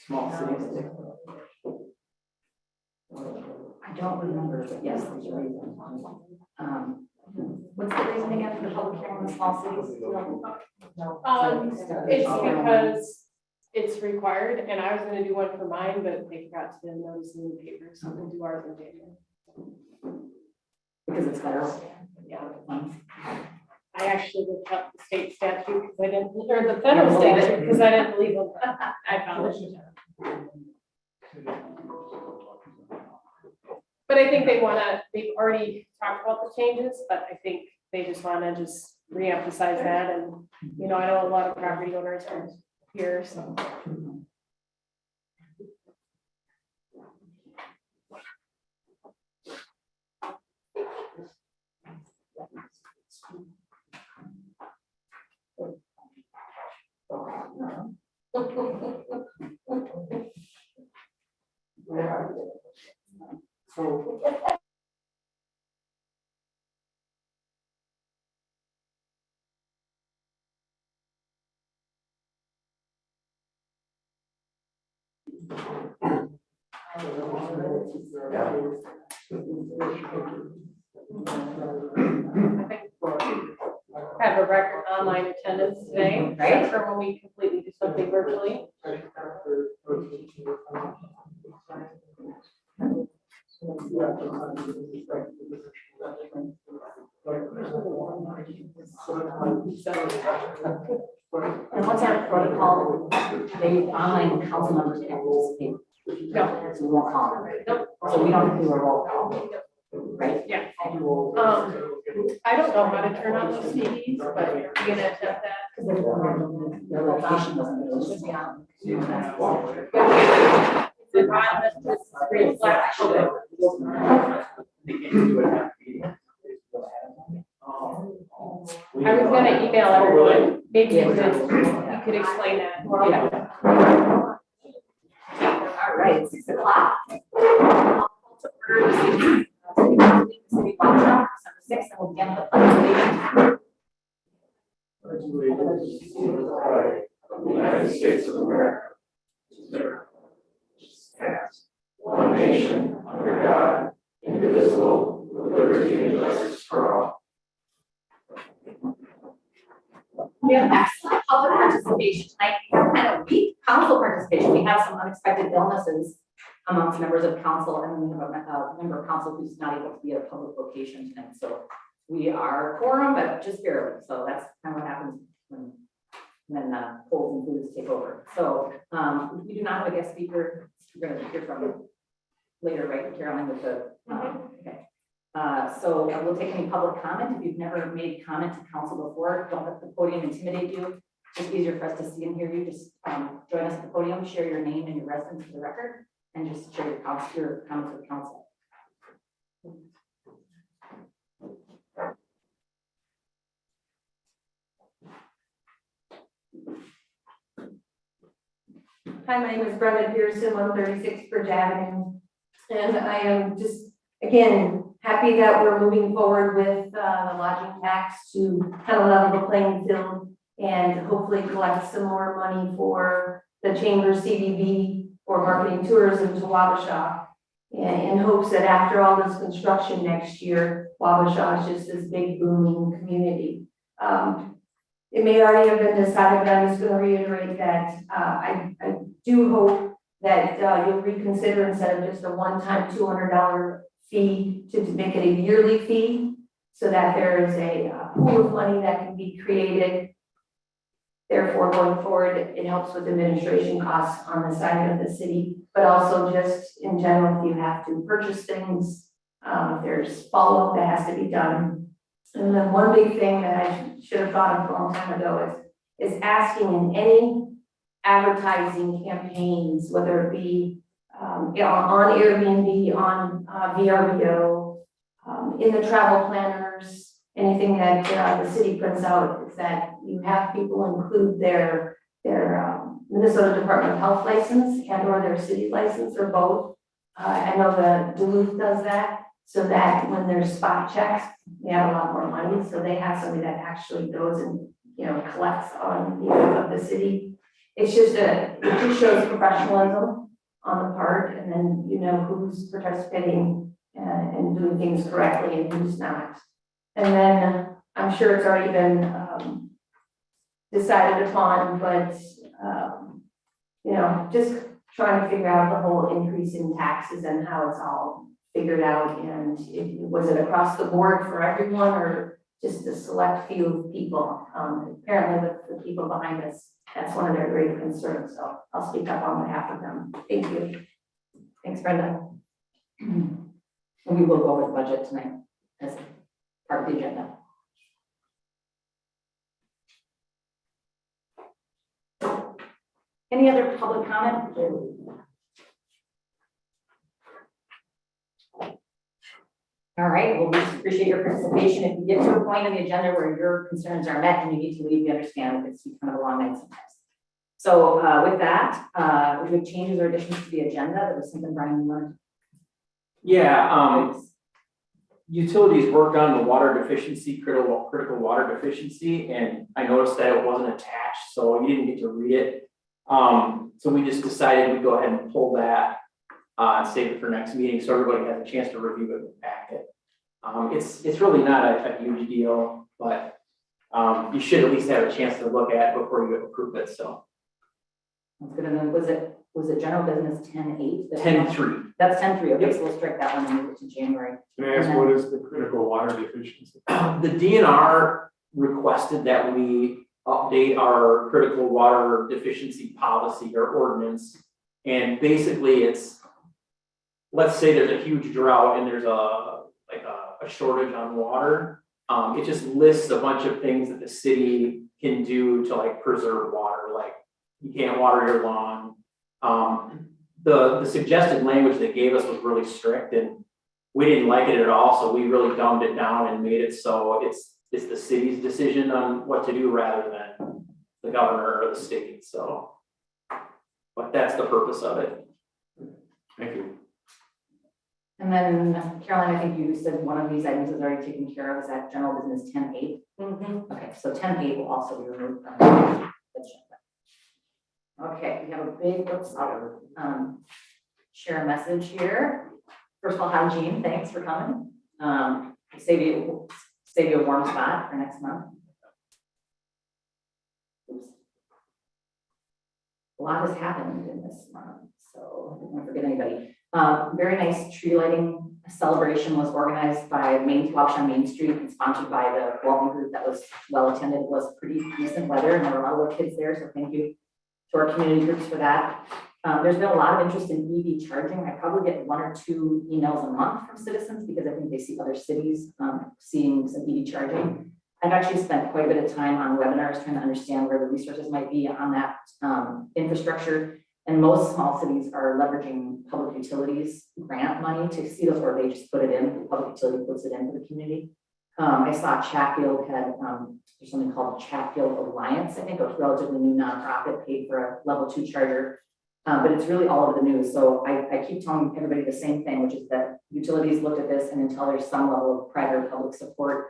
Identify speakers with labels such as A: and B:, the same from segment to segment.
A: Small cities.
B: I don't remember, but yes, there's a reason. What's the reason again for the public hearing in the small cities?
C: It's because it's required, and I was gonna do one for mine, but they forgot to notice in the paper, so I'm gonna do ours in January.
B: Because it's federal.
C: Yeah. I actually looked up the state statute because I didn't, or the federal statute because I didn't believe them. I found it. But I think they've already talked about the changes, but I think they just wanna just reemphasize that, and, I know a lot of property owners are here, so. Have a record online attendance today,
B: Right.
C: except for when we completely do something virtually.
B: And what's our protocol? They online council members can't participate.
C: No.
B: So we won't call them.
C: Nope.
B: So we don't do a roll call. Right?
C: Yeah. I don't know how to turn on those CDs, but you're gonna attempt that.
B: Their location doesn't really should be on.
C: The bottom is just reflect. I was gonna email everyone, maybe you could explain that. Yeah.
B: All right, 6 o'clock. City Wabasha, December 6th, and we'll begin the pledge
D: of the United States of America. One nation under God, indivisible, with liberty and justice for all.
B: We have excellent public participation tonight. We have kind of weak council participation. We have some unexpected illnesses amongst members of council, and we have a member of council who's not able to be at a public location tonight. So we are quorum, but just barely. So that's kind of what happens when polls and foods take over. So we do not have a guest speaker. We're going to hear from later, right, Carolyn, with the okay. So we'll take any public comment. If you've never made comment to council before, don't let the podium intimidate you. It's easier for us to see and hear you. Just join us at the podium, share your name and your residence for the record, and just share your comments with council.
E: Hi, my name is Brenda Pearson, 136 Bridge Avenue. And I am just, again, happy that we're moving forward with the lodging tax to kind of level the playing field and hopefully collect some more money for the chamber CDB or marketing tourism to Wabasha. And in hopes that after all this construction next year, Wabasha is just this big booming community. It may already have been decided, but I'm just going to reiterate that I do hope that you'll reconsider instead of just a one-time $200 fee to make it a yearly fee, so that there is a pool of money that can be created. Therefore, going forward, it helps with administration costs on the side of the city, but also just in general, if you have to purchase things, if there's follow-up that has to be done. And then one big thing that I should have thought of a long time ago is asking in any advertising campaigns, whether it be on Airbnb, on VRBO, in the travel planners, anything that the city prints out, is that you have people include their Minnesota Department of Health license and or their city license or both. I know the Duluth does that, so that when there's spot checks, they have a lot more money, so they have somebody that actually goes and, collects on behalf of the city. It just shows professionalism on the part, and then you know who's participating and doing things correctly and who's not. And then I'm sure it's already been decided upon, but just trying to figure out the whole increase in taxes and how it's all figured out, and was it across the board for everyone or just a select few of people? Apparently with the people behind us, that's one of their great concerns, so I'll speak up on behalf of them. Thank you.
B: Thanks, Brenda. And we will go with budget tonight as part of the agenda. Any other public comment? All right, well, we just appreciate your participation. If you get to a point in the agenda where your concerns are met and you need to leave, we understand it's kind of a long night sometimes. So with that, we have changes or additions to the agenda. There was something Brian learned.
A: Yeah, utilities worked on the water deficiency, critical water deficiency, and I noticed that it wasn't attached, so you didn't get to read it. So we just decided we'd go ahead and pull that and save it for next meeting, so everybody has a chance to review it and pack it. It's really not a huge deal, but you should at least have a chance to look at it before you approve it, so.
B: That's good. And then was it general business 10-8?
A: 10-3.
B: That's 10-3. Okay, so we'll strike that one and move it to January.
D: Can I ask, what is the critical water deficiency?
A: The DNR requested that we update our critical water deficiency policy or ordinance. And basically it's, let's say there's a huge drought and there's a shortage on water. It just lists a bunch of things that the city can do to preserve water, like you can't water your lawn. The suggested language they gave us was really strict and we didn't like it at all. So we really dumbed it down and made it so it's the city's decision on what to do rather than the governor or the state. So, but that's the purpose of it.
D: Thank you.
B: And then Caroline, I think you said one of these items is already taken care of. Is that general business 10-8? Okay, so 10-8 will also be removed from the agenda. Okay, we have a big, I'll share a message here. First of all, hi Jean, thanks for coming. Save you a warm spot for next month. Oops. A lot has happened in this month, so I don't want to forget anybody. Very nice tree lighting celebration was organized by Wabasha Main Street and sponsored by the Walton group. That was well attended. It was pretty decent weather and there were a lot of little kids there, so thank you to our community groups for that. There's been a lot of interest in EV charging. I probably get 1 or 2 emails a month from citizens because I think they see other cities seeing some EV charging. I've actually spent quite a bit of time on webinars trying to understand where the resources might be on that infrastructure. And most small cities are leveraging public utilities grant money to see those, or they just put it in, the public utility puts it in for the community. I saw Chatfield had, there's something called Chatfield Alliance, I think, a relatively new nonprofit paid for a level 2 charger. But it's really all over the news. So I keep telling everybody the same thing, which is that utilities looked at this and until there's some level of private or public support,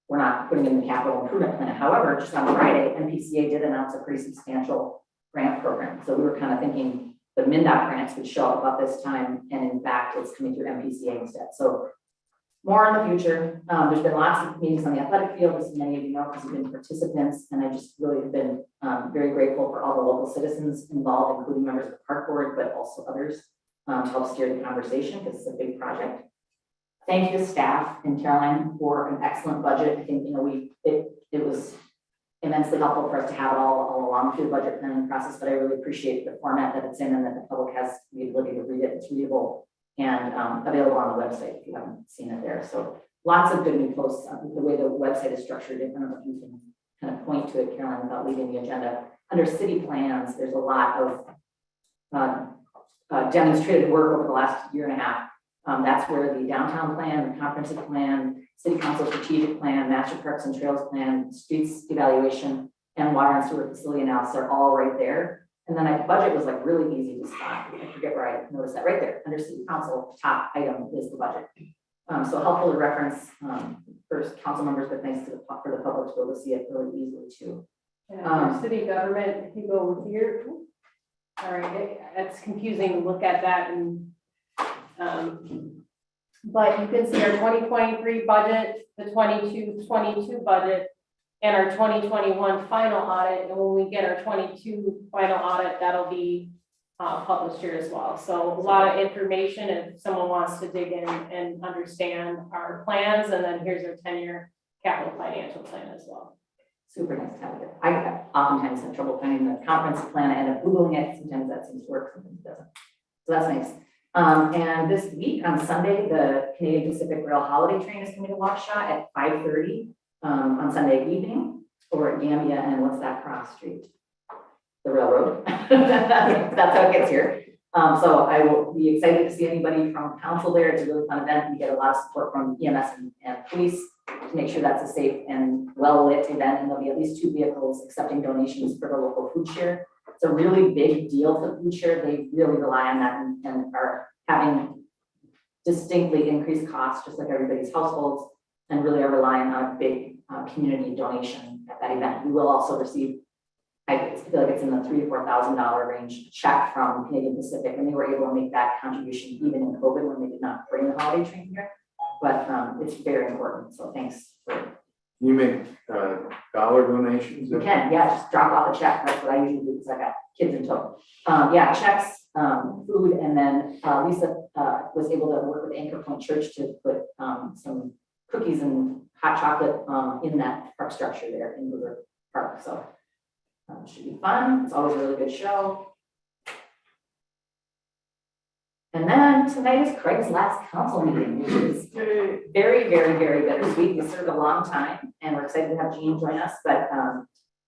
B: we're not putting in the capital improvement plan. However, just on Friday, MPCA did announce a pretty substantial grant program. So we were kind of thinking the MnDOT grants would show up about this time. And in fact, it's coming through MPCA instead. So more in the future. There's been lots of meetings on the athletic field, as many of you know, because you've been participants. And I just really have been very grateful for all the local citizens involved, including members of the park board, but also others to help steer the conversation because it's a big project. Thank you to staff and Caroline for an excellent budget. I think, it was immensely helpful for us to have it all along through the budget planning process, but I really appreciate the format that it's in and that the public has the ability to read it. It's readable and available on the website if you haven't seen it there. So lots of good new posts. The way the website is structured, I don't know if you can kind of point to it, Caroline, without leaving the agenda. Under city plans, there's a lot of demonstrated work over the last year and a half. That's where the downtown plan, the comprehensive plan, city council strategic plan, master parks and trails plan, streets evaluation, and water and sewer facility analysis are all right there. And then my budget was like really easy to spot. I forget where I noticed that right there under city council, top item is the budget. So helpful to reference for council members, but thanks to for the public to be able to see it really easily too.
C: And under city government, if you go here, all right, it's confusing to look at that and, but you can see our 2023 budget, the 22 budget, and our 2021 final audit. And when we get our 22 final audit, that'll be published here as well. So a lot of information if someone wants to dig in and understand our plans, and then here's our 10-year capital financial plan as well.
B: Super nice to have it. I oftentimes have trouble finding the comprehensive plan. I end up Googling it. Sometimes that seems to work, sometimes it doesn't. So that's nice. And this week on Sunday, the Canadian Pacific Rail holiday train is coming to Wabasha at 5:30 on Sunday evening over at Gambia and what's that cross street? The railroad. That's how it gets here. So I will be excited to see anybody from council there. It's a really fun event. We get a lot of support from EMS and police to make sure that's a safe and well-lit event. And there'll be at least 2 vehicles accepting donations for the local food share. It's a really big deal for food share. They really rely on that and are having distinctly increased costs, just like everybody's households, and really are relying on a big community donation at that event. We will also receive, I feel like it's in the $3,000 to $4,000 range check from Canadian Pacific, and they were able to make that contribution even in COVID when they did not bring the holiday train here. But it's very important. So thanks for.
D: You make dollar donations?
B: You can, yeah, just drop off a check. That's what I usually do because I got kids in tow. Yeah, checks, food, and then Lisa was able to work with Anchor Point Church to put some cookies and hot chocolate in that park structure there in River Park. So should be fun. It's always a really good show. And then tonight is Craig's last council meeting, which is very, very, very bittersweet. We served a long time and we're excited to have Jean join us, but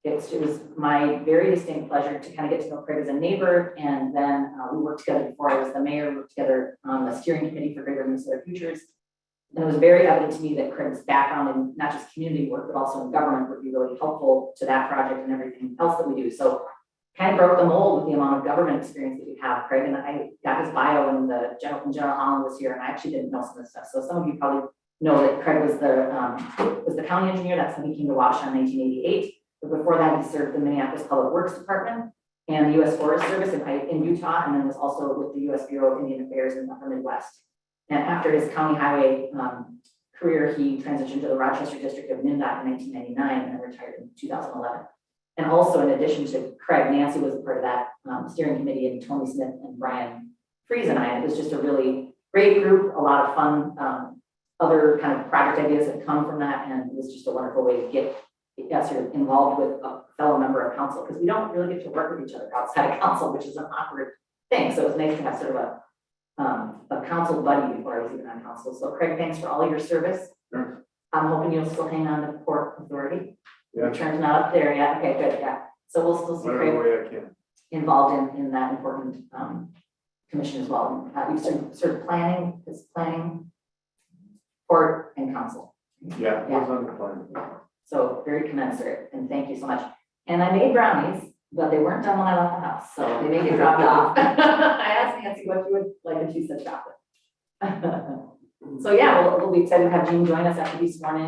B: it was my very distinct pleasure to kind of get to know Craig as a neighbor. And then we worked together before I was the mayor, we worked together on the steering committee for Greater Minnesota Futures. And it was very evident to me that Craig's background in not just community work, but also in government would be really helpful to that project and everything else that we do. So kind of broke the mold with the amount of government experience that you have, Craig. And I got his bio when General Holland was here, and I actually didn't know some of this stuff. So some of you probably know that Craig was the county engineer. That's when he came to Wabasha in 1988. But before that, he served the Minneapolis Public Works Department and the U.S. Forest Service in Utah, and then was also with the U.S. Bureau of Indian Affairs in the upper Midwest. And after his county highway career, he transitioned to the Rochester District of MnDOT in 1999 and then retired in 2011. And also, in addition to Craig, Nancy was a part of that steering committee, and Tony Smith and Brian Fries and I. It was just a really great group, a lot of fun, other kind of project ideas that come from that, and it was just a wonderful way to get sort of involved with a fellow member of council, because we don't really get to work with each other outside of council, which is an awkward thing. So it was nice to have sort of a council buddy before I was even on council. So Craig, thanks for all your service.
D: Sure.
B: I'm hoping you'll still hang on to Port Authority.
D: Yeah.
B: Returns not up there yet. Okay, good, yeah. So we'll still see
D: Whatever
B: Craig
D: way I can.
B: involved in that important commission as well. You've sort of planning, port and council.
D: Yeah, it was on the plan.
B: So very commensurate, and thank you so much. And I made brownies, but they weren't done when I left the house, so they may get dropped off. I asked Nancy what you would like, and she said chocolate. So yeah, we'll be excited to have Jean join us after he's sworn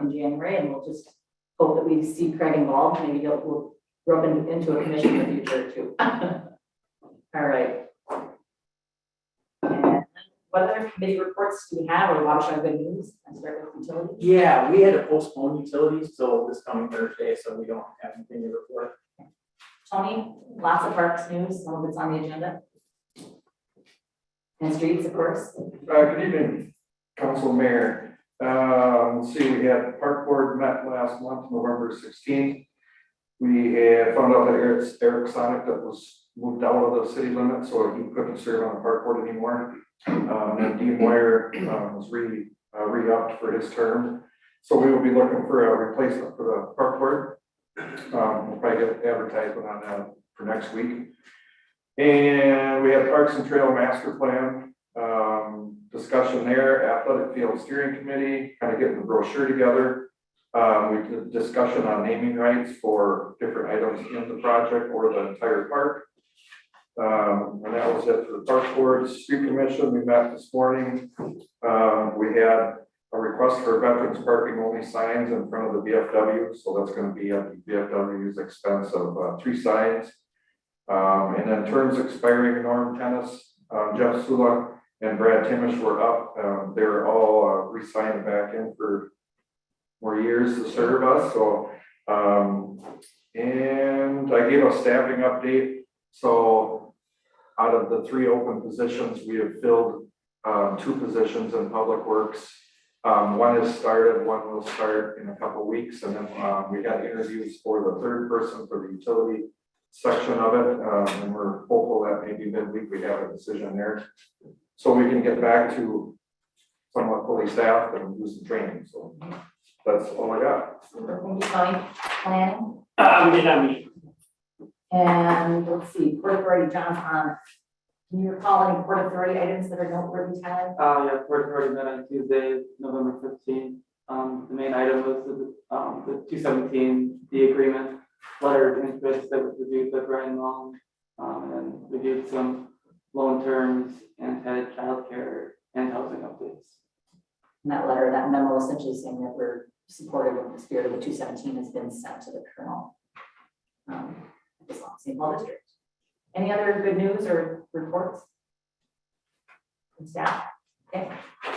B: in January, and we'll just hope that we see Craig involved. Maybe we'll rope into a commission in the future too. All right. And what other committee reports do we have, or Wabasha good news? I start with utilities.
A: Yeah, we had to postpone utilities till this coming Thursday, so we don't have anything to report.
B: Tony, lots of parks news, some of it's on the agenda. And streets, of course.
F: Good evening, Council Mayor. Let's see, we had the Park Board met last month, November 16th. We had found out that Eric Sonic that was moved out of the city limits, so he couldn't serve on the park board anymore. And Dean Moyer was re-upped for his term. So we will be looking for a replacement for the park board. We'll probably get advertisement on that for next week. And we had Parks and Trail Master Plan discussion there, athletic field steering committee, kind of getting the brochure together. We did discussion on naming rights for different items in the project or the entire park. And that was it for the park board. Street commission, we met this morning. We had a request for veterans parking only signs in front of the VFW. So that's going to be at the VFW's expense of 3 signs. And then terms expiring, Norm Tennis, Jeff Sula and Brad Timish were up. They're all re-signed back in for more years to serve us. So, and I gave a staffing update. So out of the 3 open positions, we have filled 2 positions in Public Works. One has started, one will start in a couple of weeks. And then we got interviews for the 3rd person for the utility section of it. And we're hopeful that maybe midweek we have a decision there. So we can get back to somewhat fully staffed and do some training. So that's all I got.
B: Super, thank you, Tony. Planning,
A: We did not meet.
B: and let's see, Port Authority, John's on. Can you recall any Port Authority items that are noteworthy, Tyler?
G: Yeah, Port Authority met on Tuesday, November 15th. The main item was the 217, the agreement, letter of interest that was reviewed by Brian Long, and then reviewed some loan terms and had childcare and housing updates.
B: And that letter, that memo essentially saying that we're supportive of the spirit of the 217 has been sent to the Colonel. As long as St. Paul District. Any other good news or reports? From staff? Okay.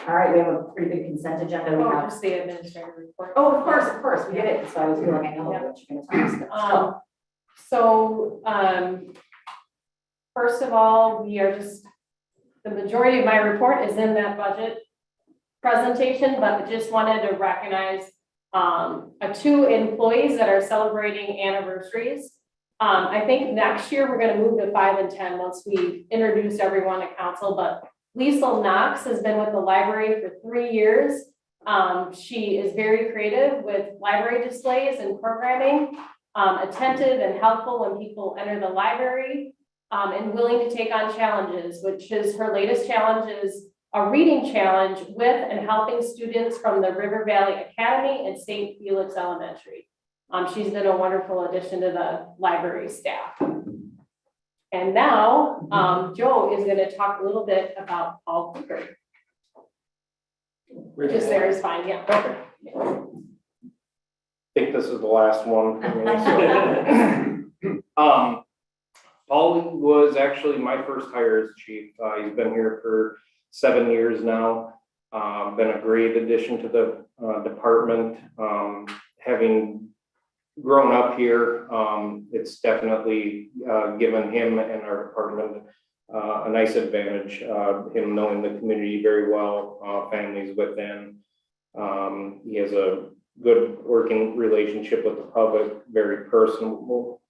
B: All right, we have a pretty big consent agenda. We
C: Oh,
B: have.
C: just the administrative report.
B: Oh, of course, we did it. So I was feeling I know what you're gonna tell us.
C: So, first of all, we are just, the majority of my report is in that budget presentation, but I just wanted to recognize 2 employees that are celebrating anniversaries. I think next year we're gonna move to 5 and 10 once we introduce everyone to council, but Liesl Knox has been with the library for 3 years. She is very creative with library displays and programming, attentive and helpful when people enter the library, and willing to take on challenges, which is her latest challenge is a reading challenge with and helping students from the River Valley Academy and St. Felix Elementary. She's been a wonderful addition to the library staff. And now, Joe is gonna talk a little bit about Paul Cooper. Just there is fine, yeah.
H: Okay. I think this is the last one for me, so. Paul was actually my first hire as chief. He's been here for 7 years now. Been a great addition to the department. Having grown up here, it's definitely given him and our department a nice advantage. Him knowing the community very well, families within. He has a good working relationship with the public, very personable.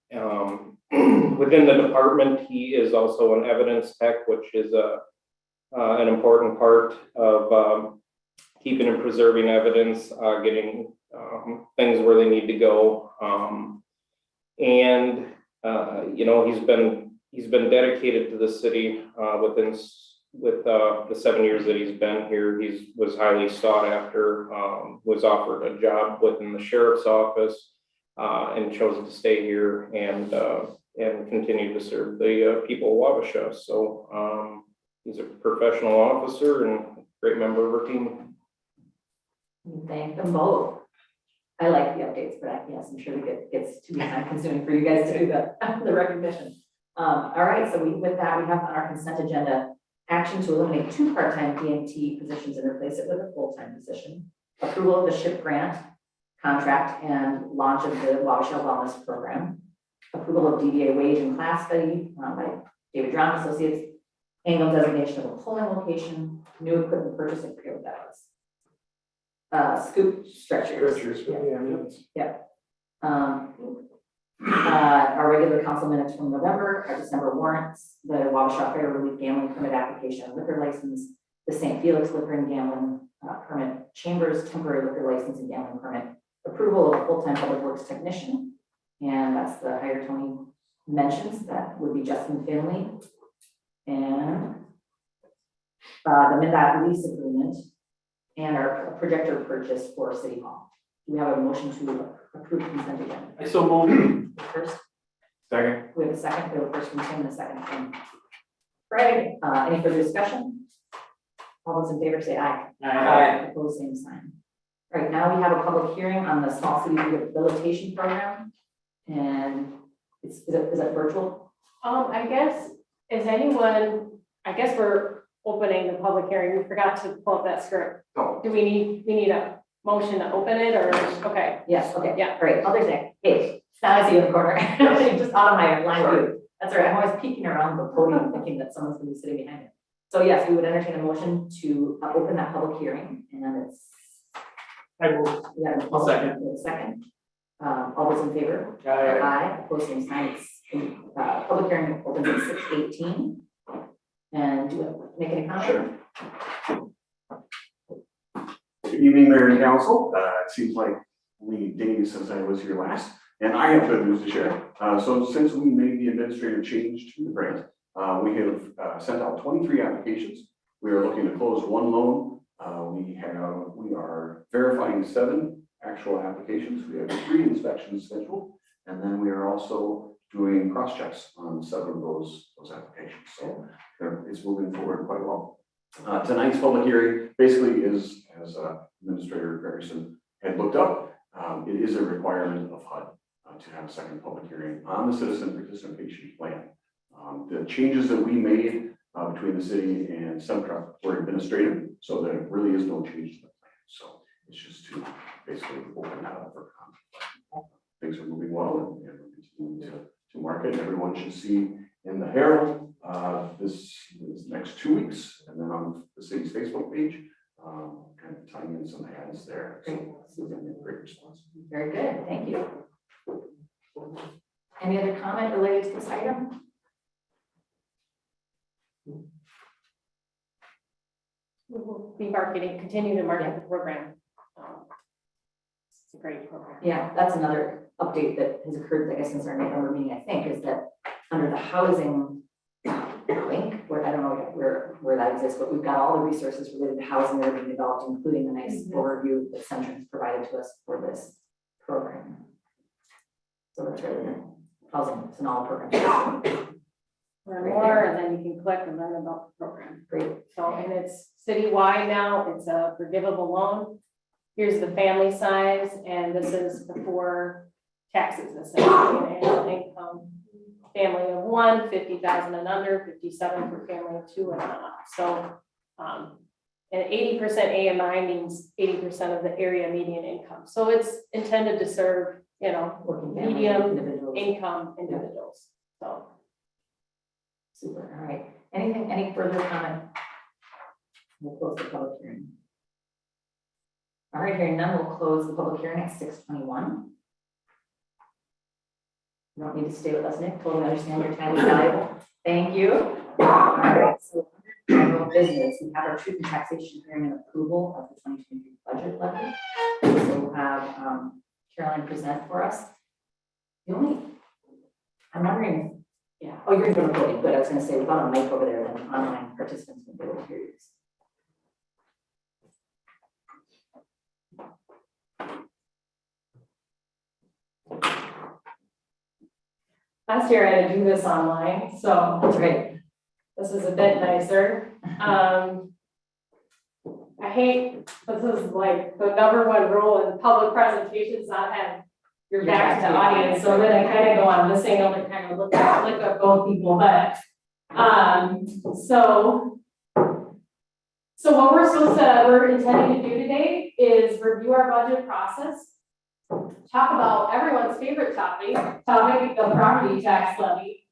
H: Within the department, he is also an evidence tech, which is an important part of keeping and preserving evidence, getting things where they need to go. And you know, he's been dedicated to the city with the 7 years that he's been here. He was highly sought after, was offered a job within the sheriff's office, and chose to stay here and continue to serve the people of Wabasha. So he's a professional officer and a great member of our team.
B: Thank them both. I like the updates, but yes, I'm sure it gets to be time consuming for you guys to do the recognition. All right, so with that, we have on our consent agenda, action to eliminate 2 part-time PMT positions and replace it with a full-time position. Approval of the SHIP grant contract and launch of the Wabasha Wellness Program. Approval of DBA wage and class study by David Drown Associates. Annual designation of a polling location, new equipment purchase, I forget what that was. Scoop stretchers.
F: Richards, yeah.
B: Yeah. Our regular council minutes from November, our December warrants, the Wabasha Fire Relief Gambling Permit application, liquor license, the St. Felix Liquor and Gambling Permit, Chambers temporary liquor license and gambling permit, approval of a full-time public works technician, and that's the hire Tony mentions, that would be Justin Finley. And the MnDOT lease agreement and our projector purchase for City Hall. Do we have a motion to approve consent agenda?
A: I so moved.
B: First,
F: Second.
B: we have a second, we have a first from Tim and a second from Greg. Any further discussion? All those in favor say aye.
A: Aye.
B: Opposed, same sign. All right, now we have a public hearing on the small city rehabilitation program. And is it virtual?
C: I guess, is anyone, I guess we're opening the public hearing. We forgot to pull up that script.
F: Oh.
C: Do we need a motion to open it or, okay?
B: Yes, okay,
C: Yeah.
B: all right, other thing, hey, it's not I see you in the corner, just out of my line view. That's all right, I'm always peeking around the podium thinking that someone's gonna be sitting behind it. So yes, we would entertain a motion to open that public hearing, and it's.
A: I will.
B: We got
A: I'll second.
B: a second. All those in favor?
A: Aye.
B: Aye, opposed, same sign. It's, public hearing opens at 6:18. And do you make any comment?
I: Good evening, Mayor and Council. It seems like only days since I was here last, and I have good news to share. So since we made the administrative change to the grant, we have sent out 23 applications. We are looking to close one loan. We are verifying 7 actual applications. We have 3 inspections scheduled, and then we are also doing cross checks on 7 of those applications. So it's moving forward quite well. Tonight's public hearing basically is, as Administrator Gregerson had looked up, it is a requirement of HUD to have a second public hearing on the citizen participation plan. The changes that we made between the city and Semtra were administrative, so there really is no change to the plan. So it's just to basically open that up for comment. Things are moving well, and we're continuing to market. Everyone should see in the Herald this next 2 weeks, and then on the city's Facebook page, kind of tying in some ads there. So it's been a great response.
B: Very good, thank you. Any other comment related to this item?
C: We will be continue to market the program. It's a great program.
B: Yeah, that's another update that has occurred, I guess, since our November meeting, I think, is that under the housing link, where I don't know where that exists, but we've got all the resources related to housing that are being developed, including a nice overview that Centra has provided to us for this program. So that's really good. Housing, it's an all program.
C: Learn more, and then you can click and learn about the program.
B: Great.
C: So, and it's citywide now, it's a forgivable loan. Here's the family size, and this is before taxes, essentially, and annual income. Family of 1, 50,000 and under, 57 for family of 2 and up. So, and 80% AMI means 80% of the area median income. So it's intended to serve,
B: Working family,
C: medium
B: individuals.
C: income individuals. So.
B: Super, all right. Any further comment? We'll close the public hearing. All right, hearing none, we'll close the public hearing at 6:21. You don't need to stay with us, Nick. Totally understand your time is valuable. Thank you. All right, so under general business, we have our truth and taxation hearing and approval of the 2023 budget levy. So we'll have Caroline present for us. I'm wondering. Yeah, oh, you're gonna go in, good, I was gonna say, we've got a mic over there, then online participants will be able to hear you.
C: Last year I had to do this online, so
B: That's right.
C: this is a bit nicer. I hate, this is like the #1 rule in public presentations, not have your back to the audience, so then I kind of go on this angle to kind of look at both people, but, so what we're intending to do today is review our budget process, talk about everyone's favorite topic, the property tax levy,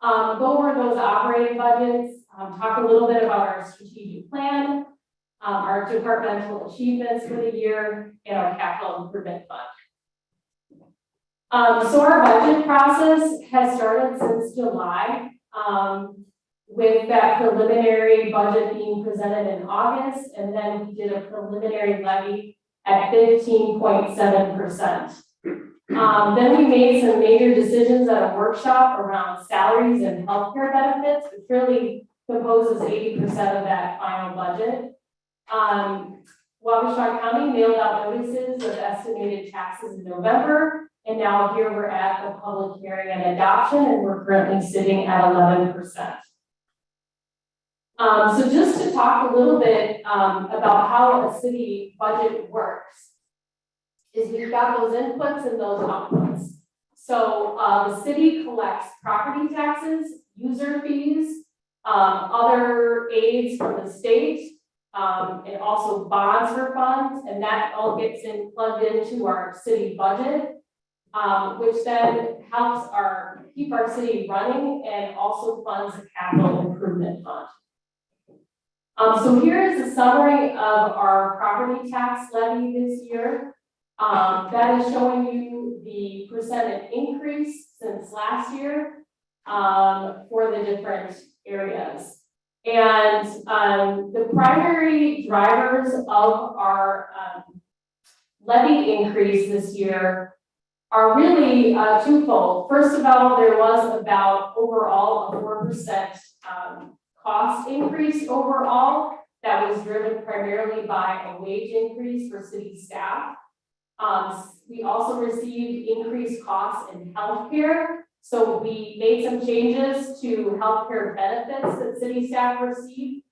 C: go over those operating budgets, talk a little bit about our strategic plan, our departmental achievements for the year, and our capital improvement fund. So our budget process has started since July, with that preliminary budget being presented in August, and then we did a preliminary levy at 15.7%. Then we made some major decisions at a workshop around salaries and healthcare benefits, which really composes 80% of that final budget. Wabasha County mailed out notices of estimated taxes in November, and now here we're at the public hearing and adoption, and we're currently sitting at 11%. So just to talk a little bit about how a city budget works, is we've got those inputs and those outputs. So the city collects property taxes, user fees, other aids from the state, and also bonds for funds, and that all gets plugged into our city budget, which then helps keep our city running and also funds the capital improvement fund. So here is a summary of our property tax levy this year. That is showing you the percentage increase since last year for the different areas. And the primary drivers of our levy increase this year are really twofold. First of all, there was about overall a 4% cost increase overall that was driven primarily by a wage increase for city staff. We also received increased costs in healthcare. So we made some changes to healthcare benefits that city staff receive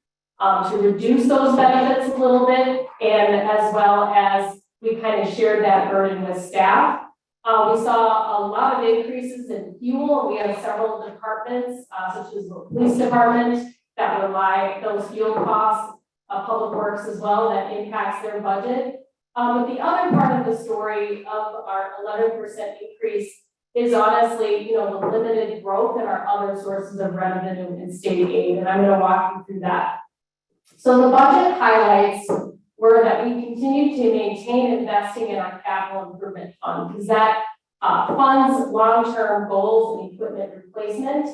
C: to reduce those benefits a little bit, and as well as we kind of shared that burden with staff. We saw a lot of increases in fuel. We have several departments, such as the police department, that rely those fuel costs, public works as well, that impacts their budget. But the other part of the story of our 11% increase is honestly, the limited growth in our other sources of revenue and state aid, and I'm going to walk you through that. So the budget highlights were that we continue to maintain investing in our capital improvement fund, because that funds long-term goals and equipment replacement.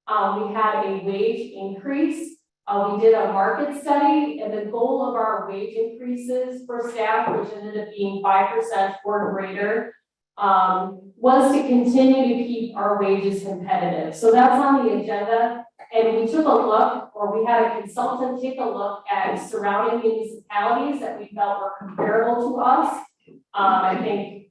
C: We had a wage increase. We did a market study, and the goal of our wage increases for staff, which ended up being 5% or greater, was to continue to keep our wages competitive. So that's on the agenda. And we took a look, or we had a consultant take a look at surrounding municipalities that we felt were comparable to us. I think,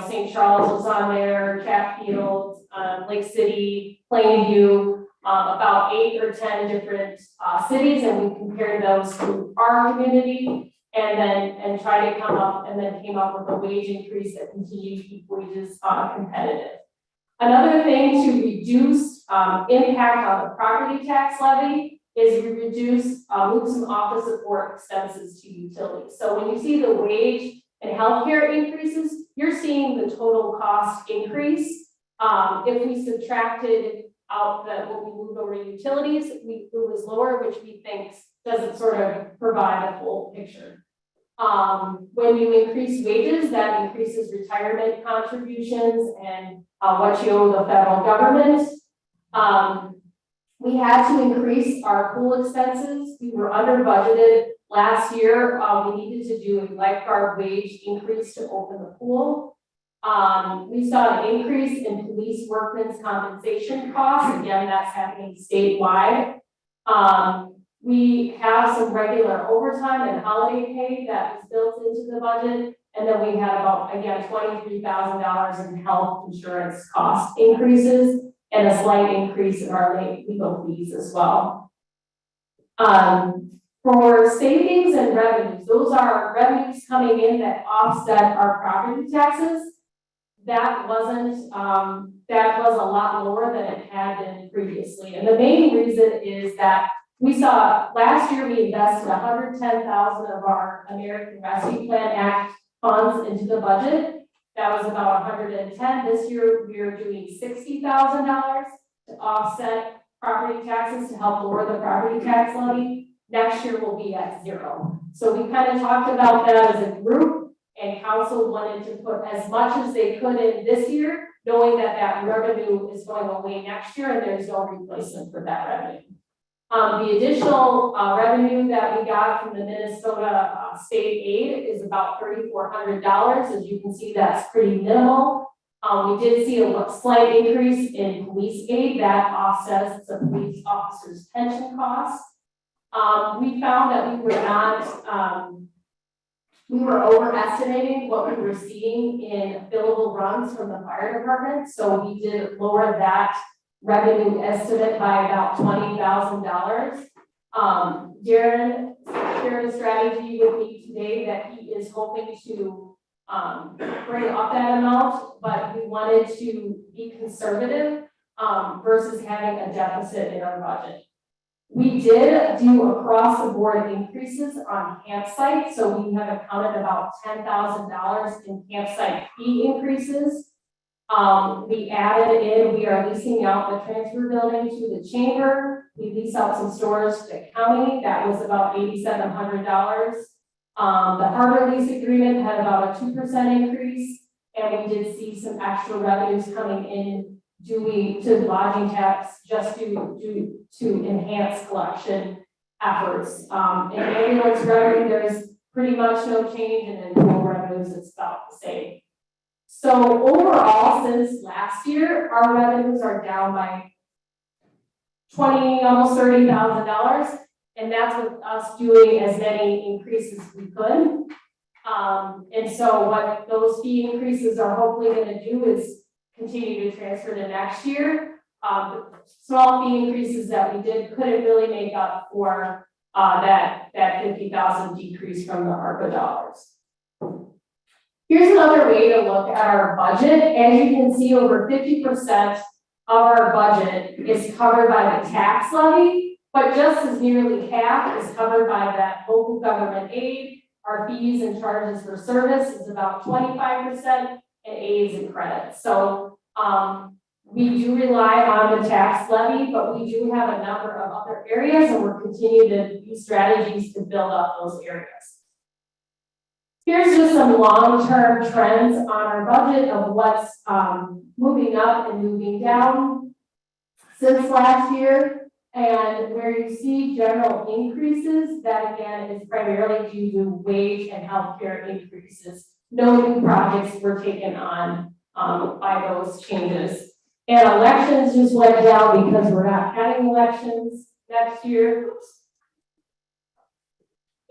C: St. Charles was on there, Chatfield, Lake City, Plainview, about 8 or 10 different cities, and we compared those to our community, and tried to came up with a wage increase that continued to keep wages competitive. Another thing to reduce impact on the property tax levy is we move some office support expenses to utilities. So when you see the wage and healthcare increases, you're seeing the total cost increase. If we subtracted out what we moved over to utilities, it was lower, which we think doesn't sort of provide a full picture. When you increase wages, that increases retirement contributions and what you owe the federal government. We had to increase our pool expenses. We were under budgeted last year. We needed to do a lifeguard wage increase to open the pool. We saw an increase in police workmen's compensation costs. Again, that's happening statewide. We have some regular overtime and holiday pay that was built into the budget. And then we had about, again, $23,000 in health insurance cost increases and a slight increase in our legal fees as well. For savings and revenues, those are revenues coming in that offset our property taxes. That was a lot lower than it had been previously. And the main reason is that we saw last year we invested $110,000 of our American Rescue Plan Act funds into the budget. That was about $110,000. This year we are doing $60,000 to offset property taxes to help lower the property tax levy. Next year we'll be at 0. So we kind of talked about that as a group, and council wanted to put as much as they could in this year, knowing that that revenue is going away next year and there's no replacement for that revenue. The additional revenue that we got from the Minnesota state aid is about $3,400. As you can see, that's pretty minimal. We did see a slight increase in police aid that offsets the police officers' pension costs. We found that we were overestimating what we were seeing in billable runs from the fire department, so we did lower that revenue estimate by about $20,000. Darren shared a strategy with me today that he is hoping to bring up that amount, but we wanted to be conservative versus having a deficit in our budget. We did do across the board increases on campsites, so we have accounted about $10,000 in campsite fee increases. We added in, we are leasing out the transfer building to the chamber. We lease out some stores to the county. That was about $8,700. The harbor lease agreement had about a 2% increase, and we did see some extra revenues coming in due to lodging tax just due to enhance collection efforts. In ambulance revenue, there's pretty much no change, and in pool revenues, it's about the same. So overall, since last year, our revenues are down by almost $30,000, and that's with us doing as many increases as we could. And so what those fee increases are hopefully going to do is continue to transfer to next year. The small fee increases that we did couldn't really make up for that $50,000 decrease from the ARPA dollars. Here's another way to look at our budget. As you can see, over 50% of our budget is covered by the tax levy, but just as nearly half is covered by that local government aid. Our fees and charges for service is about 25%, and aids and credits. So we do rely on the tax levy, but we do have a number of other areas, and we're continuing to use strategies to build up those areas. Here's just some long-term trends on our budget of what's moving up and moving down since last year. And where you see general increases, that again is primarily due to wage and healthcare increases. No new projects were taken on by those changes. And elections just went down because we're not having elections next year. Oops.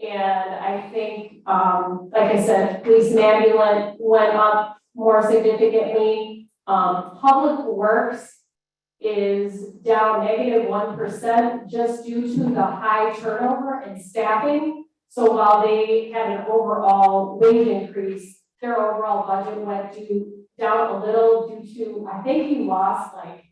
C: And I think, like I said, police and ambulance went up more significantly. Public works is down -1% just due to the high turnover in staffing. So while they had an overall wage increase, their overall budget went down a little due to, I think he lost like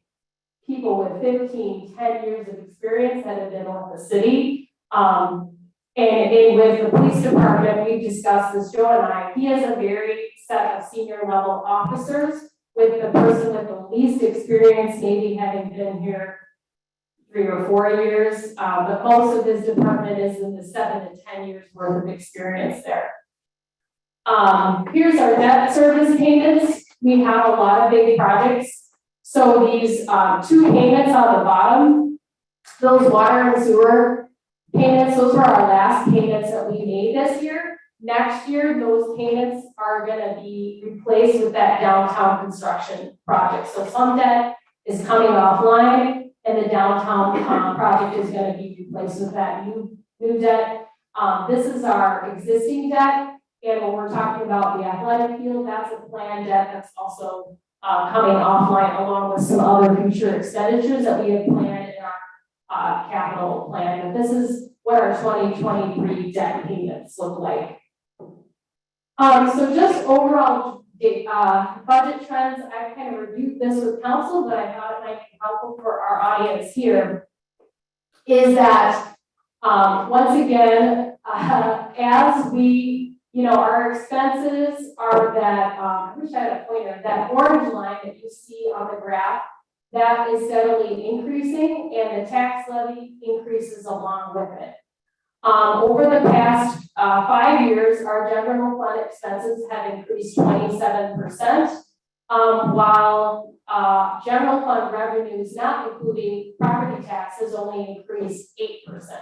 C: people with 10 years of experience that have been with the city. And with the police department, we've discussed this, Joe and I, he has a very set of senior level officers, with the person with the least experience maybe having been here 3 or 4 years, but most of his department is in the 7 to 10 years worth of experience there. Here's our debt service payments. We have a lot of big projects. So these 2 payments on the bottom, those water and sewer payments, those were our last payments that we made this year. Next year, those payments are going to be replaced with that downtown construction project. So some debt is coming offline, and the downtown project is going to be replaced with that new debt. This is our existing debt, and when we're talking about the athletic field, that's a planned debt that's also coming offline, along with some other future expenditures that we have planned in our capital plan. But this is what our 2023 debt payments look like. So just overall budget trends, I kind of reviewed this with council, but I thought it might be helpful for our audience here, is that once again, as we, our expenses are that, I wish I had a pointer, that orange line that you see on the graph, that is steadily increasing, and the tax levy increases along with it. Over the past 5 years, our general fund expenses have increased 27%, while general fund revenues, not including property taxes, only increased 8%.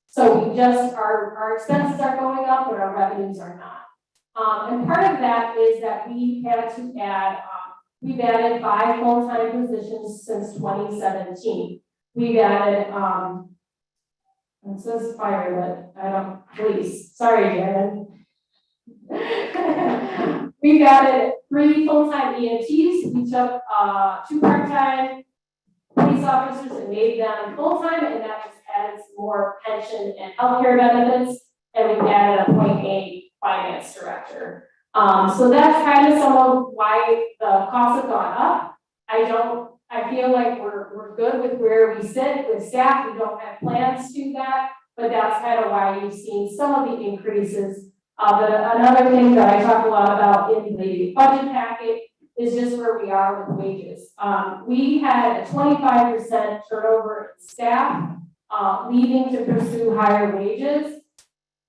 C: So we just, our expenses are going up, but our revenues are not. And part of that is that we had to add, we've added 5 full-time positions since 2017. We've added, it says fire, but I don't, police, sorry, Jared. We've added 3 full-time EMTs. We took 2 part-time police officers and made them full-time, and that just added some more pension and healthcare benefits. And we've added a 0.8 finance director. So that's kind of some of why the costs have gone up. I feel like we're good with where we sit with staff. We don't have plans to do that, but that's kind of why you've seen some of the increases. But another thing that I talk a lot about in the budget packet is just where we are with wages. We had a 25% turnover in staff, leaving to pursue higher wages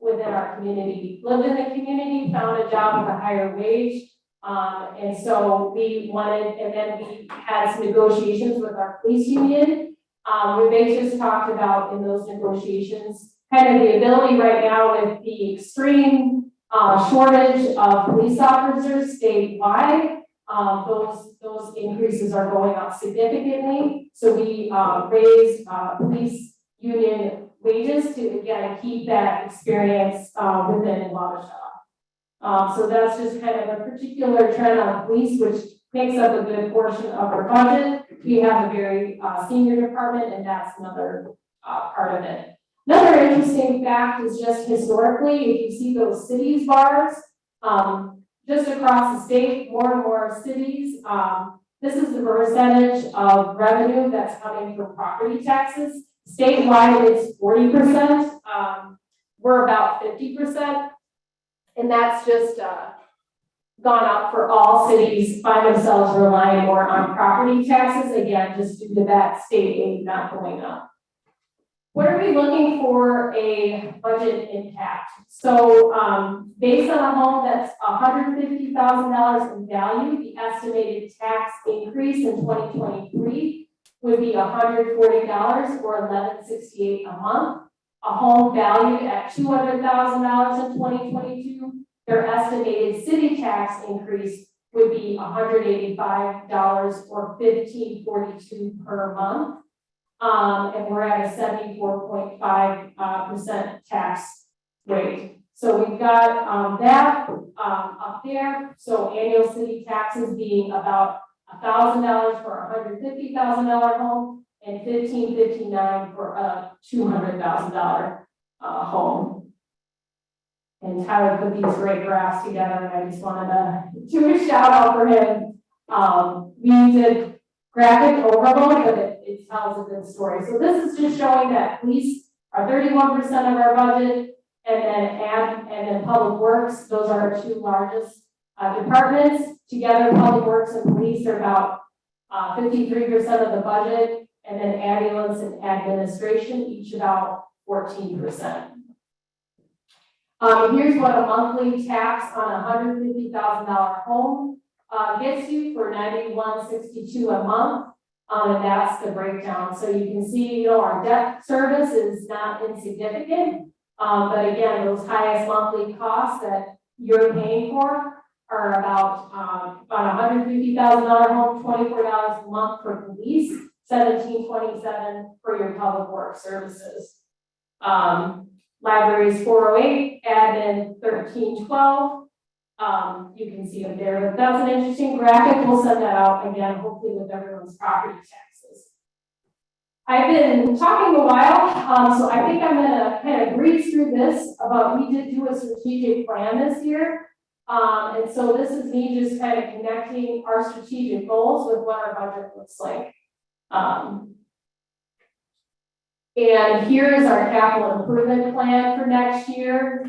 C: within our community. Lived in the community, found a job with a higher wage. And so we wanted, and then we had some negotiations with our police union. Where they just talked about in those negotiations, kind of the ability right now with the extreme shortage of police officers statewide. Those increases are going up significantly. So we raised police union wages to, again, keep that experience within Wabasha. So that's just kind of a particular trend on police, which makes up a good portion of our budget. We have a very senior department, and that's another part of it. Another interesting fact is just historically, if you see those cities bars, just across the state, more and more cities, this is the percentage of revenue that's coming from property taxes. Statewide, it's 40%. We're about 50%. And that's just gone up for all cities, find themselves relying more on property taxes, again, just due to that state aid not going up. What are we looking for a budget impact? So based on a home that's $150,000 in value, the estimated tax increase in 2023 would be $140 or $11.68 a month. A home valued at $200,000 in 2022, their estimated city tax increase would be $185 or $15.42 per month. And we're at a 74.5% tax rate. So we've got that up there. So annual city taxes being about $1,000 for a $150,000 home and $1,559 for a $200,000 home. And Tyler put these great graphs together, and I just wanted to do a shout out for him. We did graphic overload, but it tells a good story. So this is just showing that police are 31% of our budget, and then public works, those are our 2 largest departments. Together, public works and police are about 53% of the budget, and then ambulance and administration, each about 14%. Here's what a monthly tax on a $150,000 home gets you for $91.62 a month, and that's the breakdown. So you can see, our debt service is not insignificant, but again, those highest monthly costs that you're paying for are about $150,000 home, $24 a month for police, $17.27 for your public works services. Libraries 408, admin 1312. You can see them there, but that's an interesting graphic. We'll send that out again, hopefully with everyone's property taxes. I've been talking a while, so I think I'm gonna kind of breeze through this we did do a strategic plan this year. And so this is me just kind of connecting our strategic goals with what our budget looks like. And here is our capital improvement plan for next year.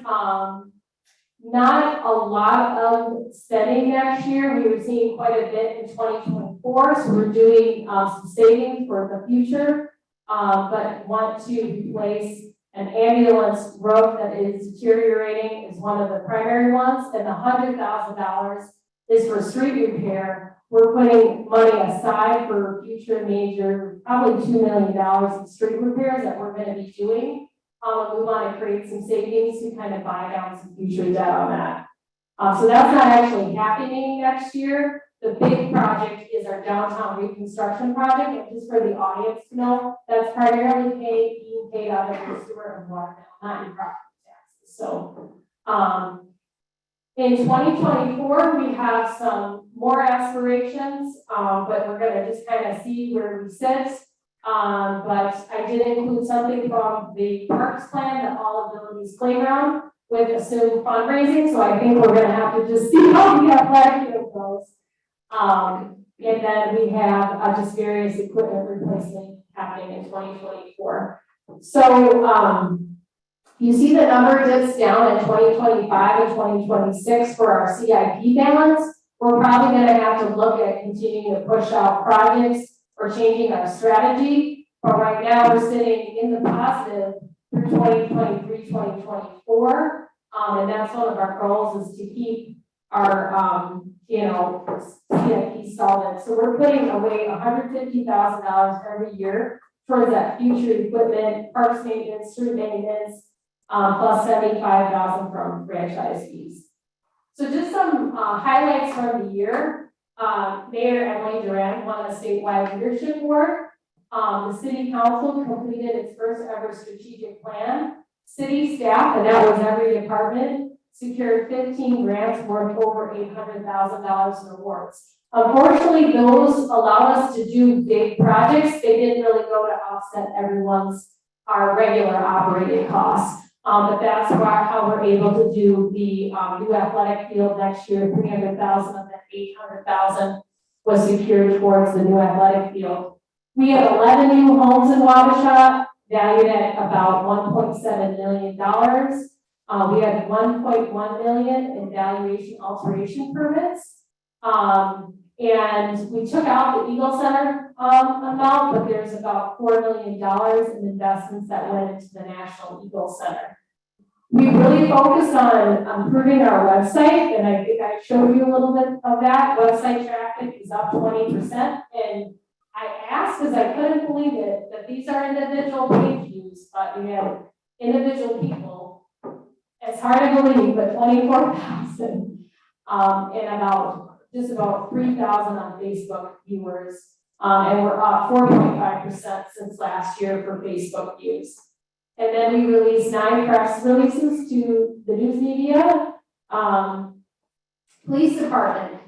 C: Not a lot of spending next year. We were seeing quite a bit in 2024, so we're doing some savings for the future, but want to replace An ambulance roof that is deteriorating is one of the primary ones, and the $100,000 is for street repair. We're putting money aside for future major, probably $2 million in street repairs that we're gonna be doing. We wanna create some savings to kind of buy down some future debt on that. So that's not actually happening next year. The big project is our downtown reconstruction project, and just for the audience to know, that's primarily being paid out of the sewer and water, not in property taxes. So, in 2024, we have some more aspirations, but we're gonna just kind of see where we sit. But I did include something from the parks plan, the All Abilities Playground, with assumed fundraising, so I think we're gonna have to just see how the athletic field goes. And then we have just various equipment replacement happening in 2024. So, you see the number dips down in 2025 and 2026 for our CIP balance. We're probably gonna have to look at continuing to push out projects or changing our strategy. But right now, we're sitting in the positive through 2023, 2024. And that's one of our goals, is to keep our, CIP solvent. So we're putting away $150,000 every year towards that future equipment, parks maintenance, street maintenance, plus $75,000 from franchise fees. So just some highlights from the year. Mayor Emily Duran won a statewide leadership award. The city council completed its first ever strategic plan. City staff, and that was every department, secured 15 grants worth over $800,000 in awards. Unfortunately, those allow us to do big projects. They didn't really go to offset our regular operating costs. But that's how we're able to do the new athletic field next year. 300,000 of that 800,000 was secured towards the new athletic field. We have 11 new homes in Wabasha, valued at about $1.7 million. We had 1.1 million in valuation alteration permits. And we took out the Eagle Center amount, but there's about $4 million in investments that went into the National Eagle Center. We really focused on improving our website, and I think I showed you a little bit of that. Website traffic is up 20%, and I asked, because I couldn't believe it, that these are individual page views, but we have individual people. It's hard to believe, but 24,000, and about 3,000 on Facebook viewers, and we're up 4.5% since last year for Facebook views. And then we released 9 press releases to the news media. Police department,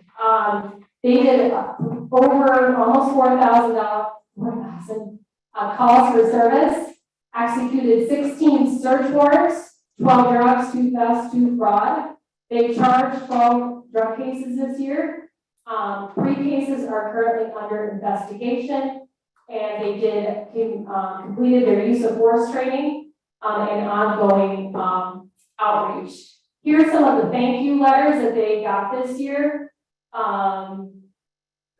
C: they did over almost 4,000 calls for service, executed 16 search warrants, 12 drugs, 2 thefts, 2 fraud. They charged 12 drug cases this year. 3 cases are currently under investigation, and they completed their use of force training and ongoing outreach. Here's some of the thank you letters that they got this year. And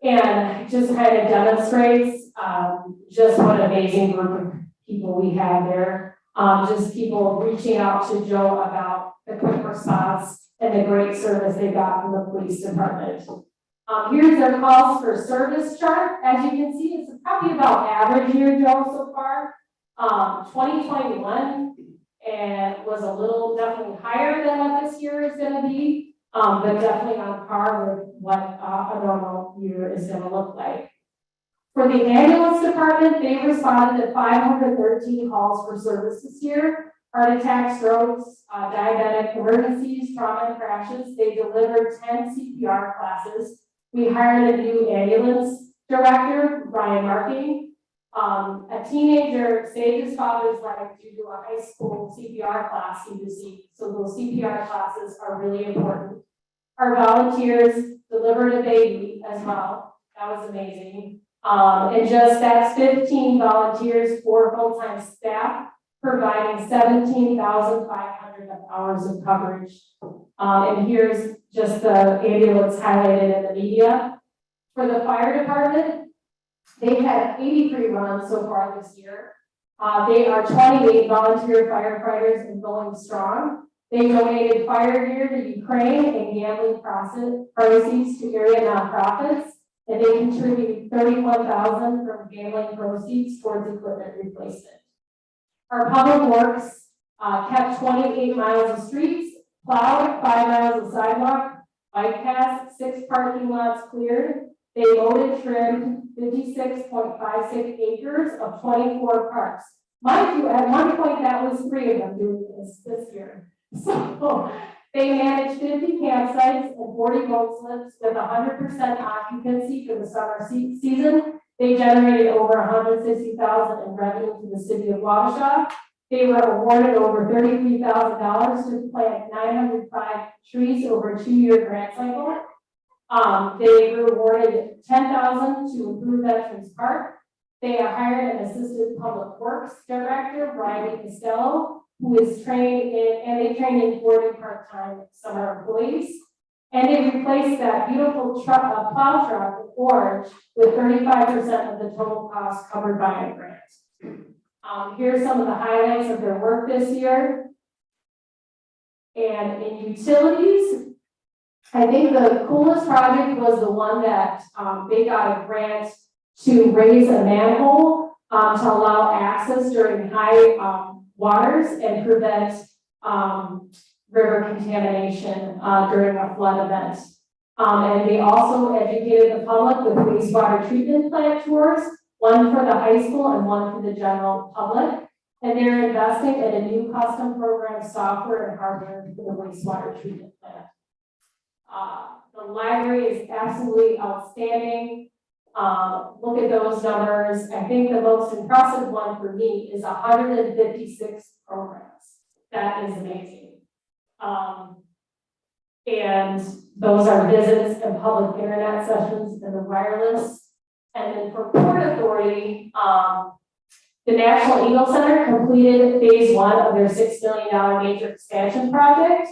C: it just kind of demonstrates just what an amazing group of people we have there. Just people reaching out to Joe about the quick response and the great service they got from the police department. Here's their calls for service chart. As you can see, it's probably about average year, Joe, so far. 2021 and was a little definitely higher than what this year is going to be, but definitely on par with what a normal year is going to look like. For the ambulance department, they responded to 513 calls for service this year. Heart attacks, strokes, diabetic emergencies, trauma and crashes. They delivered 10 CPR classes. We hired a new ambulance director, Brian Marking. A teenager saved his father's life due to a high school CPR class he received. So those CPR classes are really important. Our volunteers delivered a baby as well. That was amazing. And just that's 15 volunteers, 4 full-time staff, providing 17,500 hours of coverage. And here's just the ambulance highlighted in the media. For the fire department, they've had 83 runs so far this year. They are 28 volunteer firefighters and going strong. They donated fire gear to Ukraine and gambling proceeds to area nonprofits. And they contributed $31,000 from gambling proceeds towards equipment replacement. Our public works kept 28 miles of streets, plowed 5 miles of sidewalk, bike paths, 6 parking lots cleared. They mowed, trimmed 56.56 acres of 24 parks. Mind you, at one point that was 3 of them doing this year. So they managed 50 campsites and 40 boat slips with 100% occupancy for the summer season. They generated over $160,000 in revenue to the city of Wabasha. They were awarded over $33,000 to plant 905 trees over a 2-year grant cycle. They were awarded $10,000 to improve Veterans Park. They hired an assistant public works director, Brian Costello, who is trained in, and they trained in 40 part-time summer employees. And they replaced that beautiful truck, plow truck with orange with 35% of the total cost covered by a grant. Here's some of the highlights of their work this year. And in utilities, I think the coolest project was the one that they got a grant to raise a manhole to allow access during high waters and prevent river contamination during a flood event. And they also educated the public with wastewater treatment plant tours, one for the high school and one for the general public. And they're investing in a new custom program software and hardware for the wastewater treatment plant. The library is absolutely outstanding. Look at those numbers. I think the most impressive one for me is 156 programs. That is amazing. And those are visits and public internet sessions and the wireless. And then for Port Authority, the National Eagle Center completed phase 1 of their $6 million major expansion project.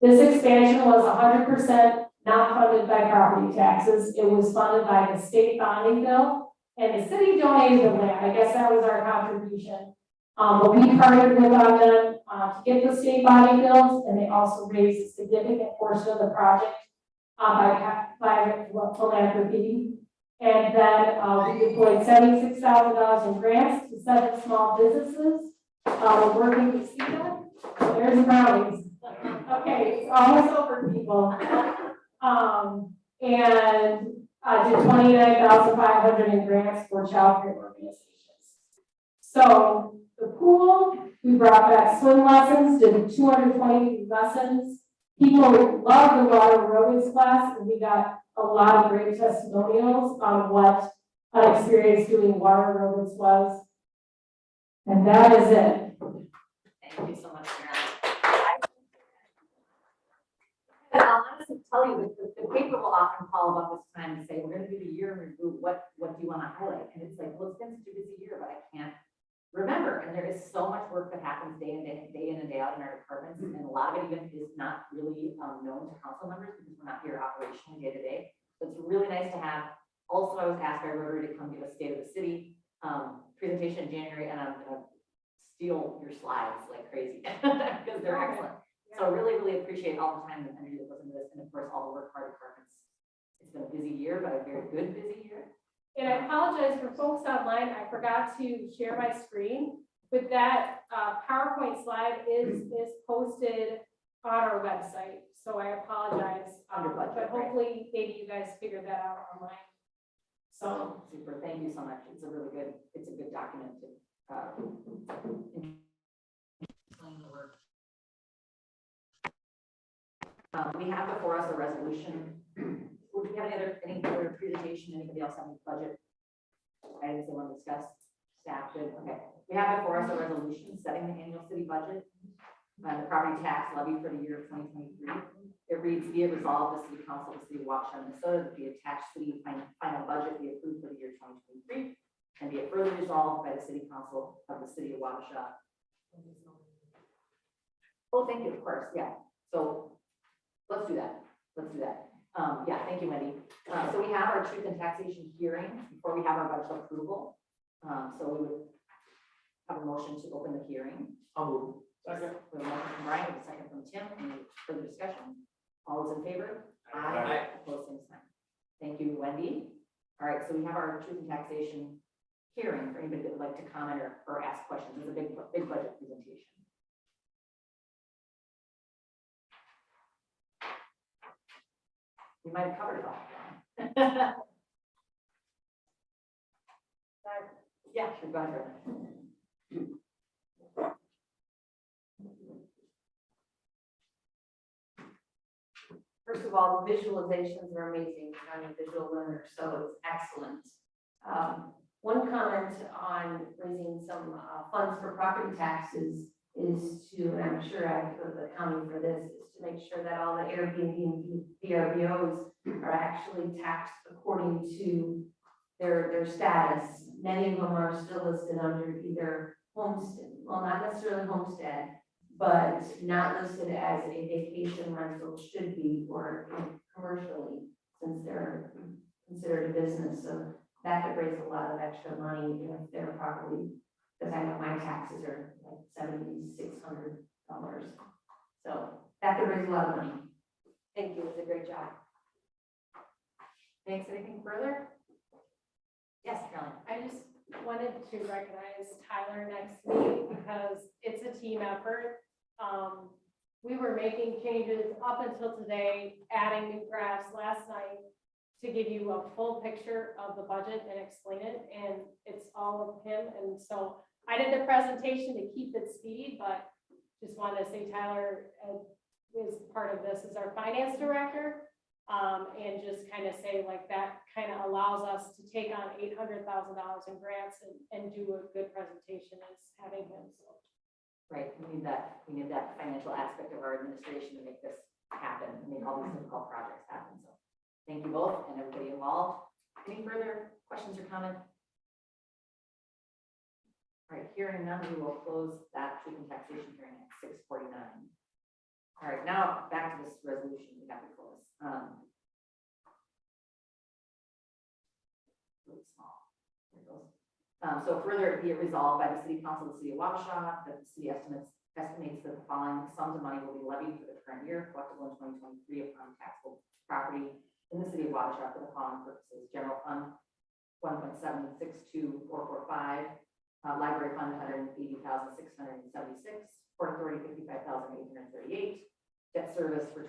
C: This expansion was 100% not funded by property taxes. It was funded by the state bonding bill, and the city donated the land. I guess that was our contribution. But we partnered with them to get the state bonding bills, and they also raised a significant portion of the project by philanthropy. And then we deployed $76,000 in grants to 7 small businesses. We're working to see that. There's brownies. Okay, it's almost over, people. And did $29,500 in grants for child care organizations. So the pool, we brought back swim lessons, did 220 lessons. People loved the water aerobics class, and we got a lot of great testimonials on what an experience doing water aerobics was. And that is it.
B: Thank you so much, Karen. I'll honestly tell you, the paper will often call about this time and say, we're going to do the year in review. What do you want to highlight? And it's like, well, it's been such a busy year, but I can't remember. And there is so much work that happens day in and day out in our departments. And a lot of it even is not really known to council members because we're not here operationally day to day. So it's really nice to have. Also, I was asked by Rotary to come give a state of the city presentation in January, and I'm going to steal your slides like crazy because they're excellent. So I really, really appreciate all the time and energy that goes into this, and of course, all the work for our departments. It's been a busy year, but a very good busy year.
C: And I apologize for folks online. I forgot to share my screen. With that, PowerPoint slide is posted on our website. So I apologize, but hopefully maybe you guys figured that out online. So
B: super, thank you so much. It's a good document to explain the work. We have before us a resolution. Do we have any other presentation? Anybody else have any budget items they want to discuss? Staff good. Okay. We have before us a resolution setting the annual city budget and the property tax levy for the year of 2023. It reads, be it resolved, the City Council of the City of Wabasha, Minnesota, that the attached city final budget be approved for the year 2023, and be it further resolved by the City Council of the City of Wabasha. Oh, thank you, of course, yeah. So let's do that. Yeah, thank you, Wendy. So we have our truth and taxation hearing before we have our budget approval. So we would have a motion to open the hearing.
A: I'll move.
G: Second.
B: We have a motion from Brian, with a second from Tim, any further discussion? All those in favor?
A: Aye.
B: Opposed, same sign. Thank you, Wendy. All right, so we have our truth and taxation hearing for anybody that would like to comment or ask questions. It's a big budget presentation. We might have covered it all. Yeah, sure, go ahead. Brenda.
E: First of all, the visualizations are amazing. I'm a visual learner, so it's excellent. One comment on raising some funds for property taxes is to, and I'm sure I have the accounting for this, is to make sure that all the Airbnb and VRBOs are actually taxed according to their status. Many of them are still listed under either homestead, well, not necessarily homestead, but not listed as a vacation rental should be, or commercially, since they're considered a business. So that could raise a lot of extra money if they're properly, because I know my taxes are like $7,600. So that could raise a lot of money. Thank you, it's a great job.
B: Thanks. Anything further? Yes, Carolyn.
C: I just wanted to recognize Tyler next to me because it's a team effort. We were making changes up until today, adding new graphs last night to give you a full picture of the budget and explain it, and it's all of him. And so I did the presentation to keep it speedy, but just wanted to say Tyler is part of this as our finance director. And just kind of say like that kind of allows us to take on $800,000 in grants and do a good presentation as having him. So.
B: Right, we need that financial aspect of our administration to make this happen, and make all these difficult projects happen. So thank you both and everybody involved. Any further questions or comments? All right, hearing none, we will close that truth and taxation hearing at 6:49. All right, now back to this resolution we have before us. Really small. There it goes. So further, be it resolved by the City Council of the City of Wabasha that the city estimates that the following sums of money will be levied for the current year, collectible in 2023 upon taxable property in the City of Wabasha for the following purposes: General Fund 1.762445, Library Fund 180,676, Port Authority 55,838, debt service for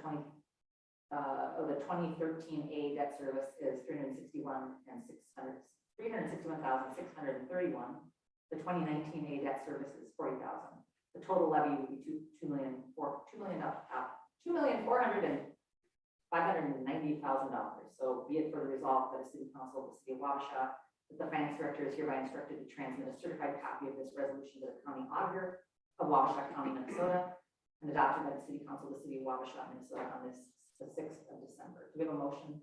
B: the 2013A debt service is 361,631. The 2019A debt service is 40,000. The total levy would be $2,490,000. So be it further resolved by the City Council of the City of Wabasha that the Finance Director is hereby instructed to transmit a certified copy of this resolution to the County Auditor of Wabasha County, Minnesota, and adopted by the City Council of the City of Wabasha, Minnesota on the 6th of December. Do we have a motion?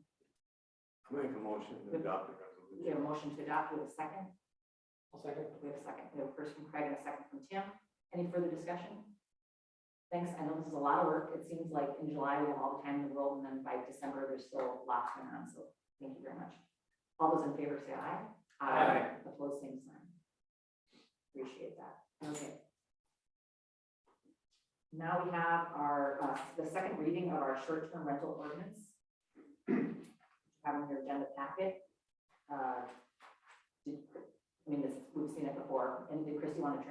D: I'll make a motion to adopt the resolution.
B: We have a motion to adopt. We have a second.
A: I'll second.
B: We have a second. We have a first from Craig and a second from Tim. Any further discussion? Thanks. I know this is a lot of work. It seems like in July we have all the time in the world, and then by December there's still lots going on. So thank you very much. All those in favor say aye.
A: Aye.
B: Opposed, same sign. Appreciate that. Okay. Now we have our the second reading of our short-term rental ordinance. Having your agenda packet. We've seen it before. And did Christy want to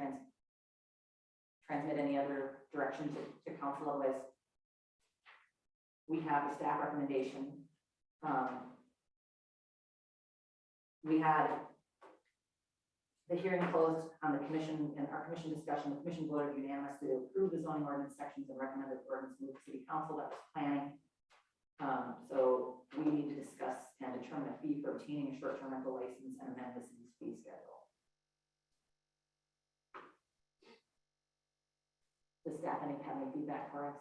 B: transmit any other direction to council? Otherwise, we have the staff recommendation. We had the hearing closed on the commission and our commission discussion. The commission voted unanimously to approve the zoning ordinance sections and recommended the ordinance move to city council. That was planning. So we need to discuss and determine a fee for obtaining a short-term rental license and amend the city's fee schedule. Does staff have any feedback for us?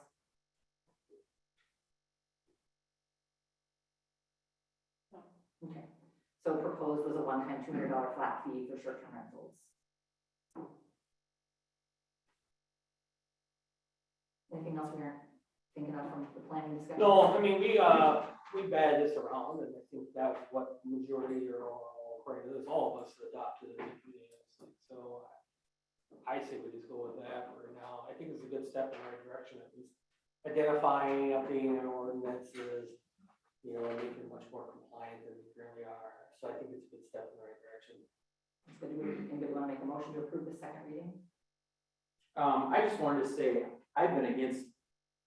B: Okay. So proposed was a one-time $200 flat fee for short-term rentals. Anything else we're thinking of from the planning discussion?
J: No, I mean, we batted this around, and I think that's what majority or all, according to this, all of us adopted it unanimously. So I say we just go with that for now. I think it's a good step in the right direction, at least identifying, updating our ordinances, you know, and making it much more compliant than we currently are. So I think it's a good step in the right direction.
B: So do anybody want to make a motion to approve the second reading?
A: I just wanted to say, I've been against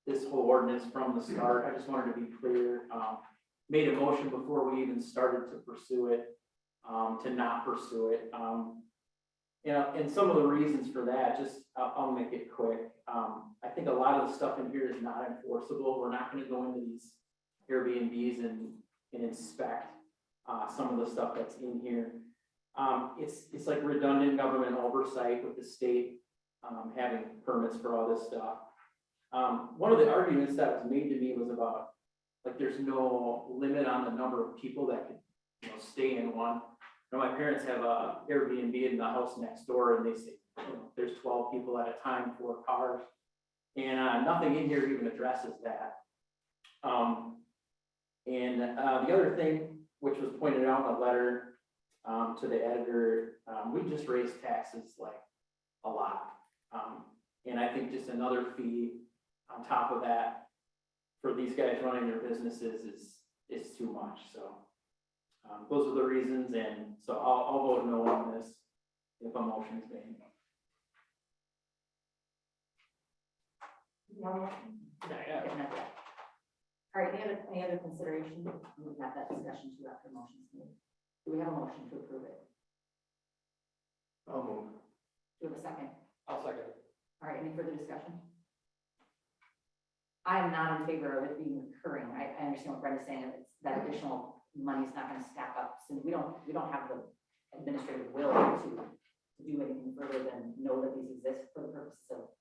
A: this whole ordinance from the start. I just wanted to be clear. Made a motion before we even started to pursue it, to not pursue it. You know, and some of the reasons for that, just, I'll make it quick. I think a lot of the stuff in here is not enforceable. We're not gonna go into these Airbnbs and inspect, some of the stuff that's in here. It's like redundant government oversight with the state, having permits for all this stuff. One of the arguments that was made to me was about, like, there's no limit on the number of people that could, you know, stay in one. You know, my parents have a Airbnb in the house next door, and they say, you know, there's 12 people at a time, 4 cars. And nothing in here even addresses that. The other thing, which was pointed out in a letter to the editor, we just raised taxes like a lot. And I think just another fee on top of that for these guys running their businesses is too much. So those are the reasons, and so I'll vote no on this if a motion is made.
B: No.
J: Yeah.
B: Okay, not yet. All right, any other consideration? We'll have that discussion too after motions made. Do we have a motion to approve it?
A: I'll move.
B: Do we have a second?
J: I'll second it.
B: All right, any further discussion? I am not in favor of it being recurring. I understand what Brenda's saying, it's that additional money is not gonna stack up. So we don't have the administrative will to do anything further than know that these exist for the purposes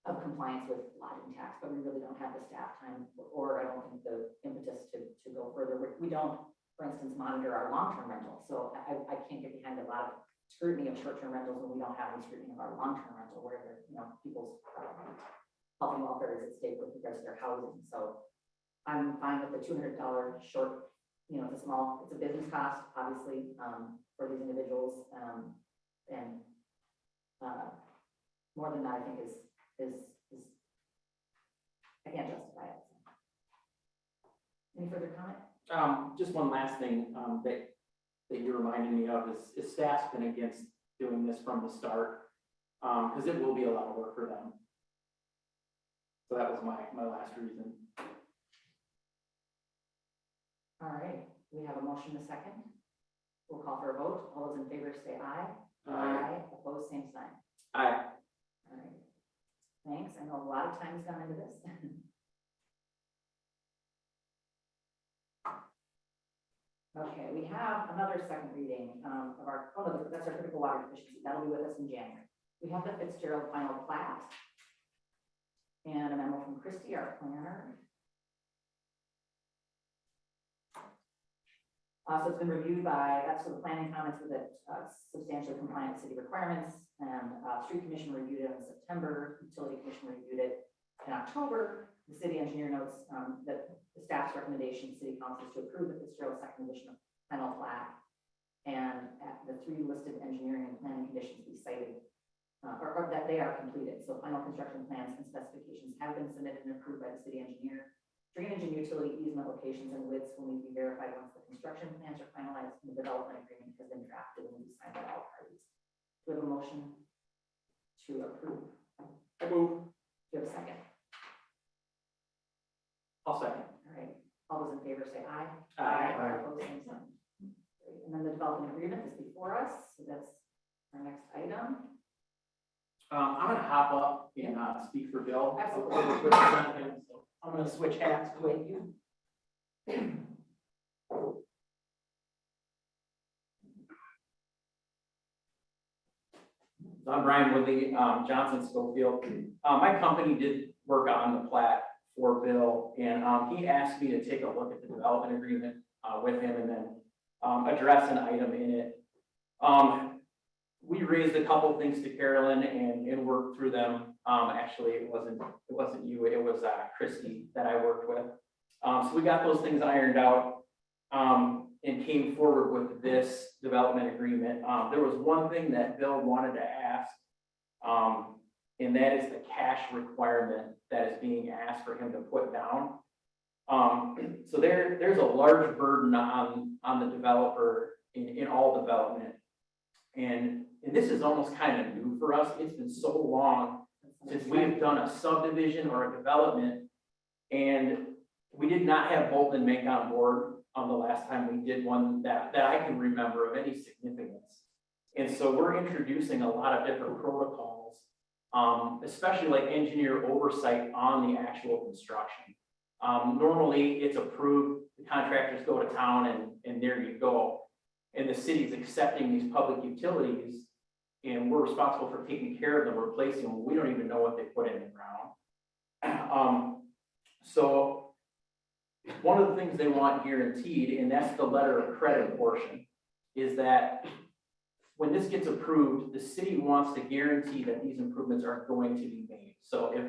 B: of compliance with lodging tax, but we really don't have the staff time, or I don't think the impetus to go further. We don't, for instance, monitor our long-term rentals, so I can't get behind a lot of scrutiny of short-term rentals when we don't have any scrutiny of our long-term rental, where they're, you know, people's health and welfare is at stake with regards to their housing. So I'm fine with the $200 short, you know, it's a business cost, obviously, for these individuals, and more than that, I think is I can't justify it. Any further comment?
A: Just one last thing, that you reminded me of is staff's been against doing this from the start, because it will be a lot of work for them. So that was my last reason.
B: All right, we have a motion, a second. We'll call for a vote. All those in favor say aye.
A: Aye.
B: Opposed, same sign.
A: Aye.
B: All right. Thanks. I know a lot of time has gone into this. Okay, we have another second reading of our, that's our critical water deficiency. That'll be with us in January. We have the Fitzgerald final plat and a memo from Christie, our planner. So it's been reviewed by, that's the planning comments with it, substantially compliant with city requirements, and street commission reviewed it in September, utility commission reviewed it in October. The city engineer notes that the staff's recommendation to city council is to approve the Fitzgerald second edition of final plat, and the 3 listed engineering and planning conditions be cited, or that they are completed. So final construction plans and specifications have been submitted and approved by the city engineer. Drainage and utility easement locations and widths will need to be verified once the construction plans are finalized and the development agreement has been drafted and will be signed by all parties. Do we have a motion to approve?
A: I move.
B: Do you have a second?
A: I'll second.
B: All right, all those in favor say aye.
A: Aye.
B: Opposed, same sign. Great. And then the development agreement is before us, so that's our next item.
A: I'm gonna hop up and speak for Bill.
B: Absolutely.
A: So I'm gonna switch hats quick. So I'm Brian Woodley, Johnson Schofield. My company did work on the plat for Bill, and he asked me to take a look at the development agreement with him and then address an item in it. We raised a couple things to Carolyn and worked through them. Actually, it wasn't you, it was Christy that I worked with. So we got those things ironed out and came forward with this development agreement. There was one thing that Bill wanted to ask And that is the cash requirement that is being asked for him to put down. So there's a large burden on the developer in all development. And this is almost kind of new for us. It's been so long since we've done a subdivision or a development. And we did not have Bolton and Mink on board the last time we did one that I can remember of any significance. And so we're introducing a lot of different protocols, especially like engineer oversight on the actual construction. Normally it's approved, the contractors go to town and there you go. And the city's accepting these public utilities and we're responsible for taking care of them, replacing them. We don't even know what they put in the ground. So one of the things they want guaranteed, and that's the letter of credit portion, is that when this gets approved, the city wants to guarantee that these improvements are going to be made. So if,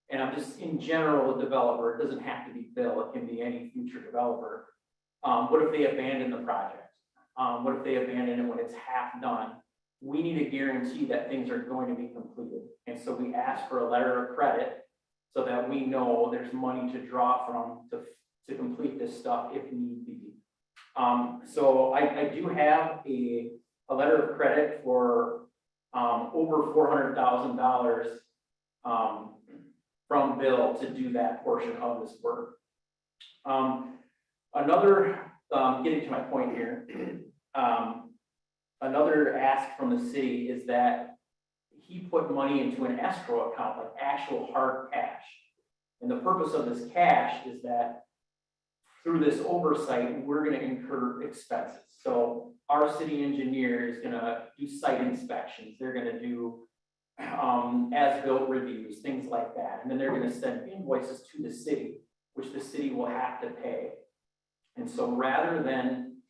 A: and I'm just in general, a developer, it doesn't have to be Bill, it can be any future developer. What if they abandon the project? What if they abandon it when it's half done? We need a guarantee that things are going to be completed. And so we ask for a letter of credit so that we know there's money to draw from to complete this stuff if need be. So I do have a letter of credit for over $400,000 from Bill to do that portion of this work. Getting to my point here, another ask from the city is that he put money into an escrow account, like actual hard cash. And the purpose of this cash is that through this oversight, we're going to incur expenses. So our city engineer is going to do site inspections. They're going to do as-built reviews, things like that. And then they're going to send invoices to the city, which the city will have to pay. And so rather than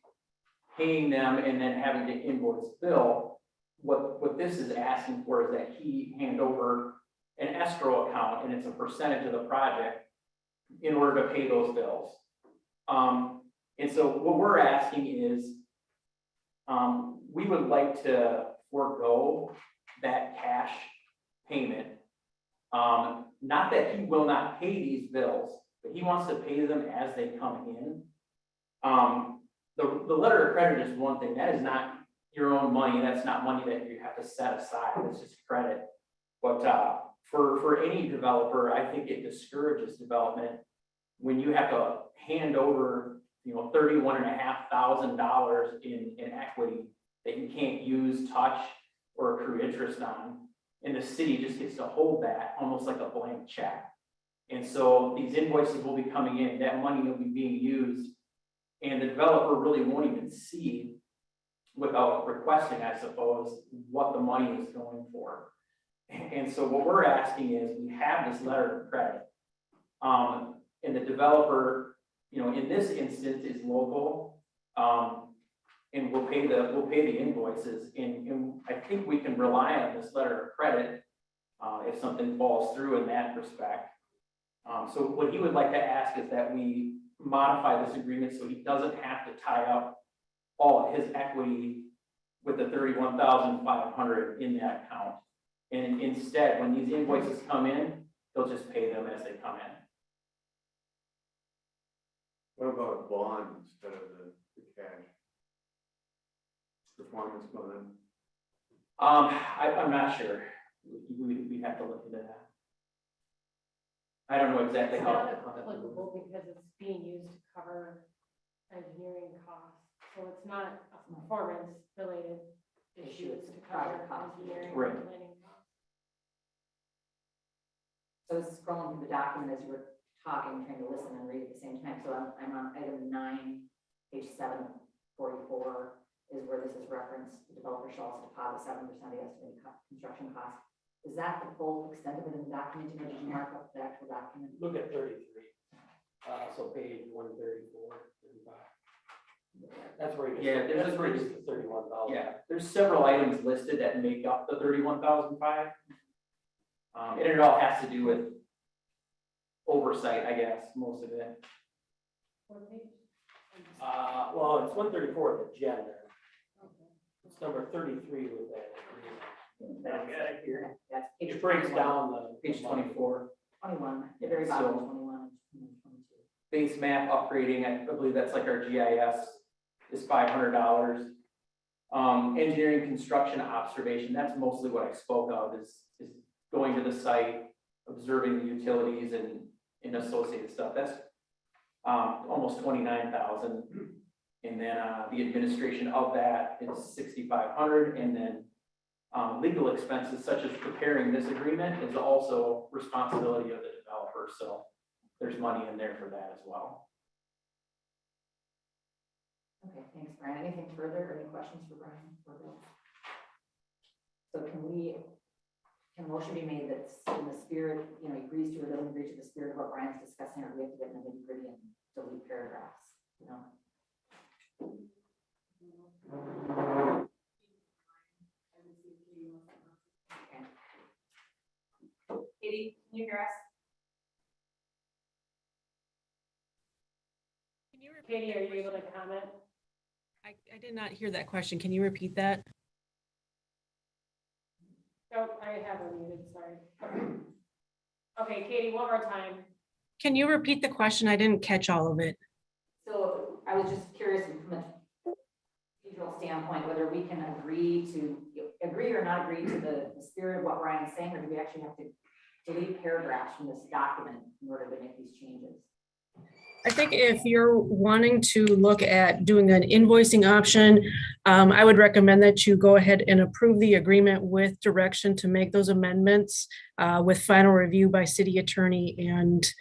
A: paying them and then having to invoice Bill, what this is asking for is that he hand over an escrow account, and it's a percentage of the project in order to pay those bills. And so what we're asking is, we would like to forego that cash payment. Not that he will not pay these bills, but he wants to pay them as they come in. The letter of credit is one thing. That is not your own money. That's not money that you have to set aside. It's just credit. But for any developer, I think it discourages development when you have to hand over, $31,500 in equity that you can't use, touch, or accrue interest on. And the city just gets to hold that almost like a blank check. And so these invoices will be coming in, that money will be being used, and the developer really won't even see, without requesting, I suppose, what the money is going for. And so what we're asking is, we have this letter of credit. And the developer, in this instance is local, and we'll pay the invoices. And I think we can rely on this letter of credit if something falls through in that respect. So what he would like to ask is that we modify this agreement so he doesn't have to tie up all of his equity with the $31,500 in that account. And instead, when these invoices come in, they'll just pay them as they come in.
I: What about a bond instead of the cash? Performance bond?
A: I'm not sure. We'd have to look into that. I don't know exactly
C: It's
A: how.
C: not applicable because it's being used to cover engineering costs, so it's not a performance related issue, it's to cover
B: Project costs.
C: engineering and
A: Right.
C: planning costs.
B: So I was scrolling through the document as you were talking, trying to listen and read at the same time. So I'm on item 9, page 744 is where this is referenced. The developer shall also deposit 7% of the estimated construction cost. Is that the full extent of it in the document, or did you mark up the actual document?
J: Look at 33, so page 134, 35. That's where he
A: Yeah,
J: gets,
A: there's
J: that's
A: a
J: where he
A: pretty-
J: gets the $31,000.
A: Yeah, there's several items listed that make up the $31,500. And it all has to do with oversight, I guess, most of it.
C: What page?
J: Well, it's 134 of the agenda.
C: Okay.
J: It's number 33 with that agreement.
A: I've got it here.
B: That's page
J: It breaks
B: 21.
J: down the.
A: Page 24.
B: 21,
A: Yeah,
B: very bottom,
A: so-
B: 21 and 22.
A: Base map upgrading, I believe that's like our GIS, is $500. Engineering, construction, observation, that's mostly what I spoke of, is going to the site, observing the utilities and associated stuff, that's almost 29,000. And then the administration of that is 6,500, and then legal expenses such as preparing this agreement is also responsibility of the developer, so there's money in there for that as well.
B: Okay, thanks, Brian. Anything further, or any questions for Brian or Bill? So can a motion be made that's in the spirit, you know, agrees to or doesn't agree to the spirit of what Brian's discussing, or do we have to get in the nitty gritty and delete paragraphs, you know? Okay. Katie, can you hear us?
C: Katie, are you able to comment?
K: I did not hear that question. Can you repeat that?
C: Oh, I have her muted, sorry. Okay, Katie, one more time.
K: Can you repeat the question? I didn't catch all of it.
B: So I was just curious from a procedural standpoint, whether we can agree or not agree to the spirit of what Brian's saying, or do we actually have to delete paragraphs from this document in order to make these changes?
K: I think if you're wanting to look at doing an invoicing option, I would recommend that you go ahead and approve the agreement with direction to make those amendments with final review by city attorney and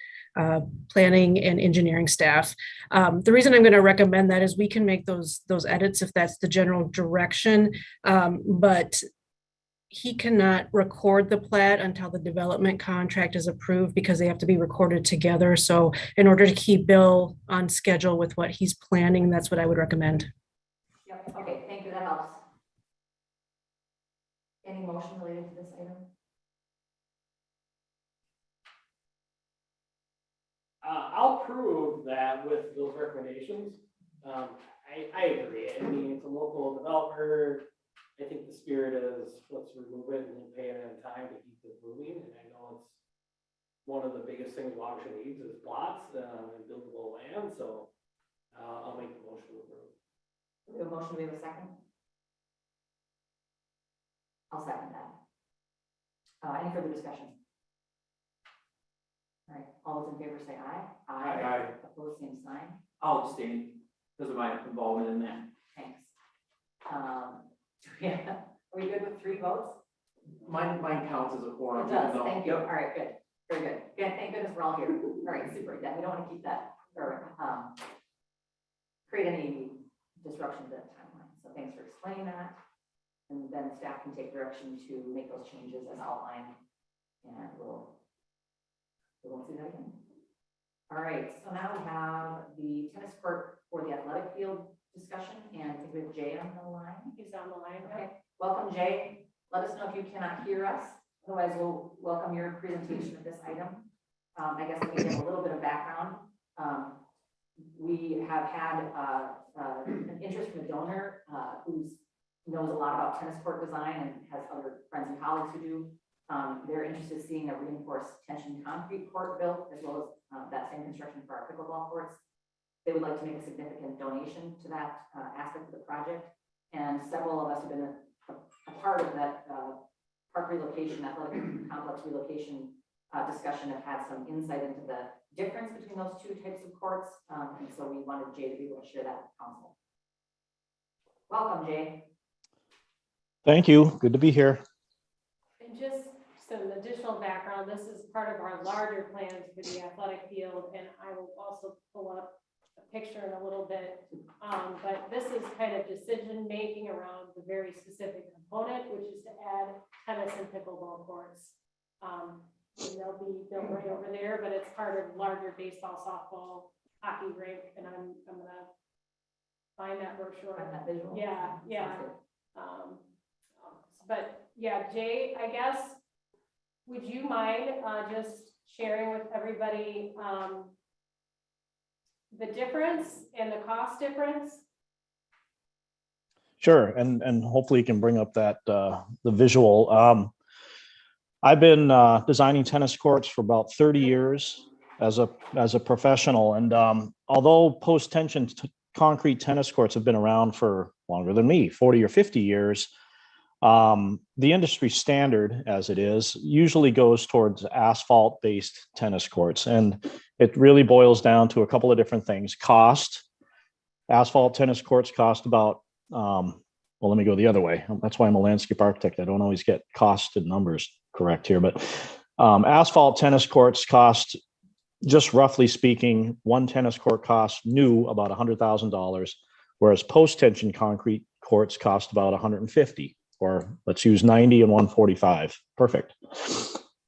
K: planning and engineering staff. The reason I'm going to recommend that is we can make those edits if that's the general direction, but he cannot record the plat until the development contract is approved because they have to be recorded together. So in order to keep Bill on schedule with what he's planning, that's what I would recommend.
B: Yep, okay, thank you, that helps. Any motion related to this item?
J: I'll prove that with those recommendations. I agree. I mean, it's a local developer. I think the spirit is, let's remove it and then pay it in time to keep it moving. And I know it's one of the biggest things Wabasha needs is plots and buildable land. So I'll make the motion to approve.
B: We have a motion, we have a second? I'll second that. Any further discussion? All right, all those in favor say aye.
A: Aye.
B: Opposed, same sign.
A: I'll abstain because of my involvement in that.
B: Thanks. Yeah, are we good with 3 votes?
A: Mine counts as a quorum.
B: It does,
A: even though-
B: thank you.
A: Yep.
B: All right, good, very good. Yeah, thank goodness we're all here. All right, super. Yeah, we don't want to keep that or create any disruption to that timeline. So thanks for explaining that. And then staff can take direction to make those changes as outlined. And we won't see that again. All right, so now we have the tennis court for the athletic field discussion, and I think we have Jay on the line.
C: He's on the line.
B: Okay, welcome, Jay. Let us know if you cannot hear us. Otherwise, we'll welcome your presentation of this item. I guess we give a little bit of background. We have had an interest from a donor who knows a lot about tennis court design and has other friends and colleagues who do. They're interested in seeing a reinforced tension concrete court built, as well as that same construction for our pickleball courts. They would like to make a significant donation to that aspect of the project. And several of us have been a part of that park relocation, athletic complex relocation discussion, have had some insight into the difference between those 2 types of courts. And so we wanted Jay to be able to share that with council. Welcome, Jay.
L: Thank you. Good to be here.
C: And just some additional background, this is part of our larger plans for the athletic field, and I will also pull up a picture in a little bit. But this is kind of decision-making around the very specific component, which is to add tennis and pickleball courts. And they'll be built right over there, but it's part of larger baseball, softball, hockey rink, and I'm gonna find that brochure.
B: Find that visual.
C: Yeah, yeah.
B: Sounds good.
C: But yeah, Jay, I guess, would you mind just sharing with everybody the difference and the cost difference?
L: Sure, and hopefully you can bring up that, the visual. I've been designing tennis courts for about 30 years as a professional, and although post-tension concrete tennis courts have been around for longer than me, 40 or 50 years, the industry standard, as it is, usually goes towards asphalt-based tennis courts, and it really boils down to a couple of different things. Cost. Asphalt tennis courts cost about, well, let me go the other way. That's why I'm a landscape architect. I don't always get cost and numbers correct here, but asphalt tennis courts cost, just roughly speaking, one tennis court costs new about $100,000, whereas post-tension concrete courts cost about 150, or let's use 90 and 145. Perfect.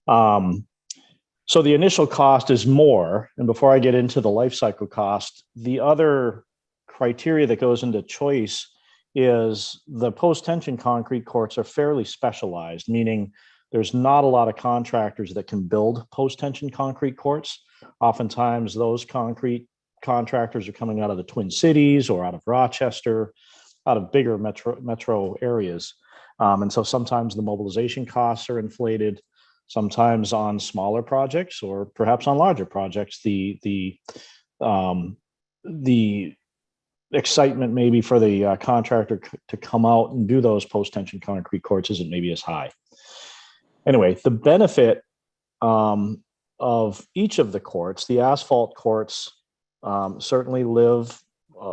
L: So the initial cost is more. And before I get into the life cycle cost, the other criteria that goes into choice is the post-tension concrete courts are fairly specialized, meaning there's not a lot of contractors that can build post-tension concrete courts. Oftentimes those concrete contractors are coming out of the Twin Cities or out of Rochester, out of bigger metro areas. And so sometimes the mobilization costs are inflated. Sometimes on smaller projects or perhaps on larger projects, the excitement maybe for the contractor to come out and do those post-tension concrete courts isn't maybe as high. Anyway, the benefit of each of the courts, the asphalt courts certainly live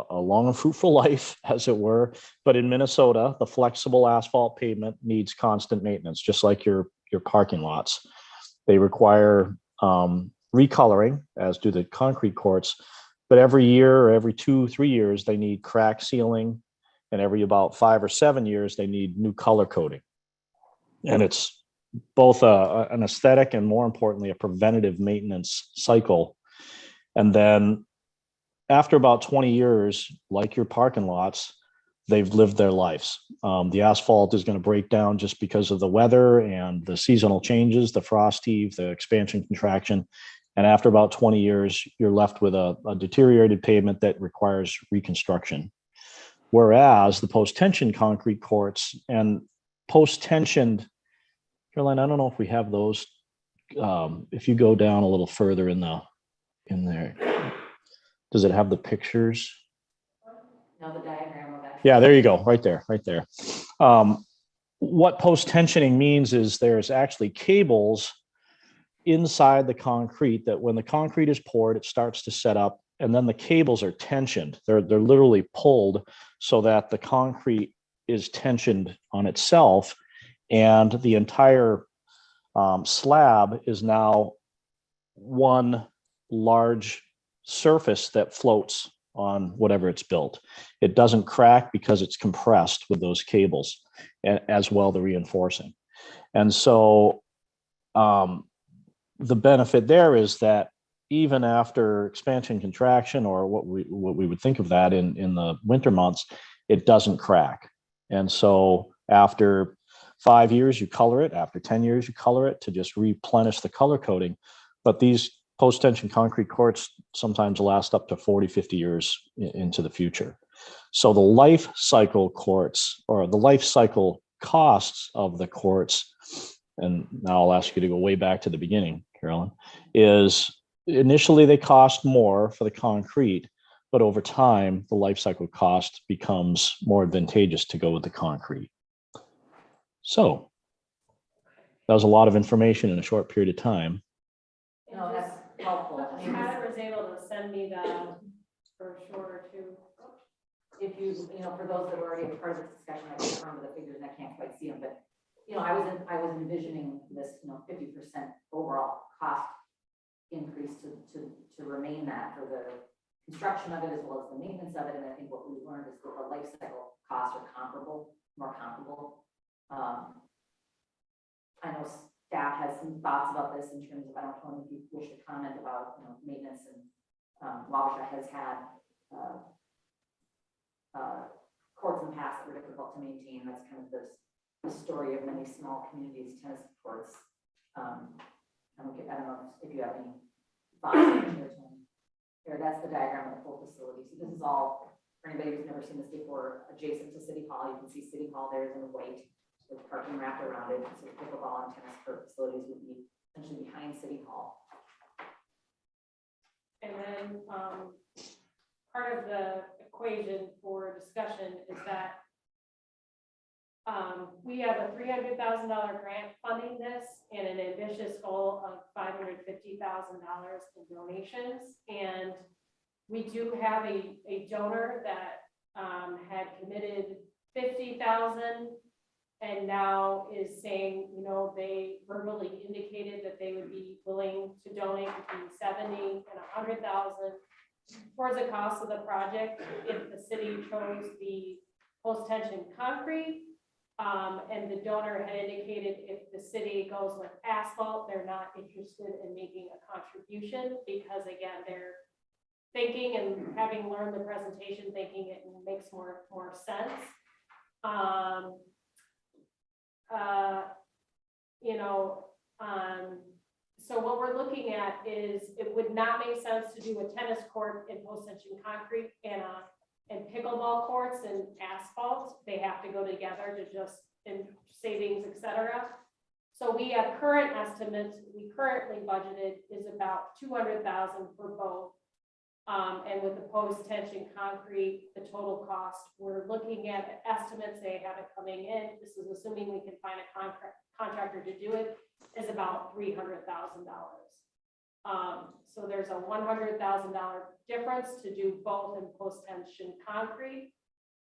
L: a long and fruitful life, as it were. But in Minnesota, the flexible asphalt pavement needs constant maintenance, just like your parking lots. They require recoloring, as do the concrete courts. But every year or every 2-3 years, they need crack sealing. And every about 5 or 7 years, they need new color coating. And it's both an aesthetic and, more importantly, a preventative maintenance cycle. And then after about 20 years, like your parking lots, they've lived their lives. The asphalt is going to break down just because of the weather and the seasonal changes, the frost heave, the expansion contraction. And after about 20 years, you're left with a deteriorated pavement that requires reconstruction. Whereas the post-tension concrete courts and post-tensioned, Caroline, I don't know if we have those. If you go down a little further in there, does it have the pictures?
B: No, the diagram of that.
L: Yeah, there you go, right there. What post-tensioning means is there's actually cables inside the concrete that when the concrete is poured, it starts to set up, and then the cables are tensioned. They're literally pulled so that the concrete is tensioned on itself, and the entire slab is now one large surface that floats on whatever it's built. It doesn't crack because it's compressed with those cables, and as well the reinforcing. And so the benefit there is that even after expansion contraction, or what we would think of that in the winter months, it doesn't crack. And so after 5 years, you color it. After 10 years, you color it to just replenish the color coating. But these post-tension concrete courts sometimes last up to 40, 50 years into the future. So the life cycle courts, or the life cycle costs of the courts, and now I'll ask you to go way back to the beginning, Carolyn, is initially they cost more for the concrete, but over time, the life cycle cost becomes more advantageous to go with the concrete. So that was a lot of information in a short period of time.
B: No, that's helpful. I mean,
C: Tyler was able to send me the brochure too.
B: if you for those that were already a part of this discussion, I can't remember the figures and I can't quite see them, but I was envisioning this 50% overall cost increase to remain that for the construction of it as well as the maintenance of it. And I think what we've learned is that the life cycle costs are more comparable. I know staff has some thoughts about this in terms of, I don't know if you wish to comment about maintenance, and Wabasha has had courts in the past that were difficult to maintain. That's kind of the story of many small communities, tennis courts. I don't know if you have any thoughts on it. Here, that's the diagram of the full facility. So this is all for anybody who's never seen this before, adjacent to City Hall, you can see City Hall there is in white, with parking wrapped around it, so pickleball and tennis court facilities would be essentially behind City Hall.
C: And then, part of the equation for discussion is that we have a $300,000 grant funding this and an ambitious goal of $550,000 in donations. And we do have a donor that had committed $50,000 and now is saying, you know, they verbally indicated that they would be willing to donate between 70 and 100,000 towards the cost of the project if the city chose the post-tension concrete. And the donor had indicated if the city goes with asphalt, they're not interested in making a contribution because again, they're thinking and having learned the presentation, thinking it makes more sense. So what we're looking at is it would not make sense to do a tennis court in post-tension concrete and pickleball courts and asphalt. They have to go together to just in savings, et cetera. So we have current estimates, we currently budgeted is about 200,000 for both. And with the post-tension concrete, the total cost, we're looking at estimates, they have it coming in. This is assuming we can find a contractor to do it, is about $300,000. So there's a $100,000 difference to do both in post-tension concrete.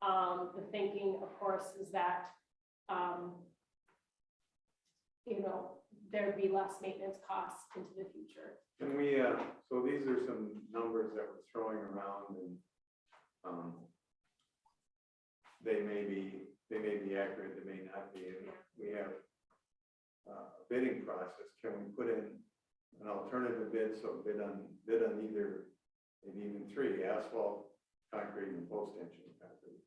C: The thinking, of course, is that, there'd be less maintenance costs into the future.
M: And we, so these are some numbers that we're throwing around and, they may be accurate, they may not be. And we have a bidding process. Can we put in an alternative bid, so bid on either, maybe even three, asphalt, concrete, and post-tension concrete?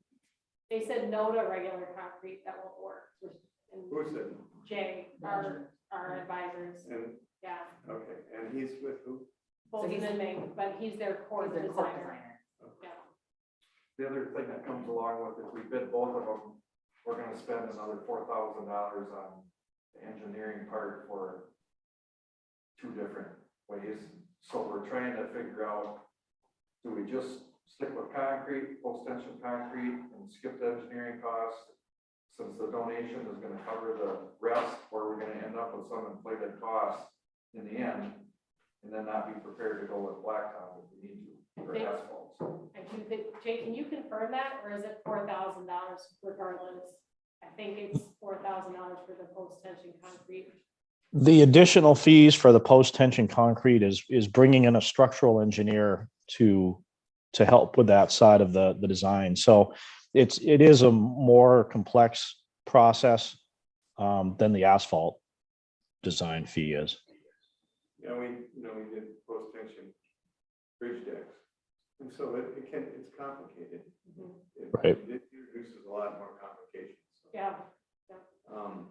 C: They said no to regular concrete, that won't work. And
M: Who said?
C: Jay, our advisors,
M: And,
C: yeah,
M: okay, and he's with who?
C: Bolton and Ming, but he's their core
B: Their court
C: designer.
B: designer.
C: Yeah.
F: The other thing that comes along with it, we bid both of them, we're gonna spend another $4,000 on the engineering part for two different ways. So we're trying to figure out, do we just stick with concrete, post-tension concrete, and skip the engineering costs? Since the donation is gonna cover the rest, or we're gonna end up with some inflated costs in the end, and then not be prepared to go with blacktop if we need to, or asphalt. So
C: I do think, Jay, can you confirm that, or is it $4,000 regardless? I think it's $4,000 for the post-tension concrete.
L: The additional fees for the post-tension concrete is bringing in a structural engineer to help with that side of the design. So it is a more complex process than the asphalt design fee is.
M: Yeah, we did post-tension bridge decks. And so it's complicated.
L: Right.
M: It introduces a lot more complications. So.
C: Yeah.
M: Um,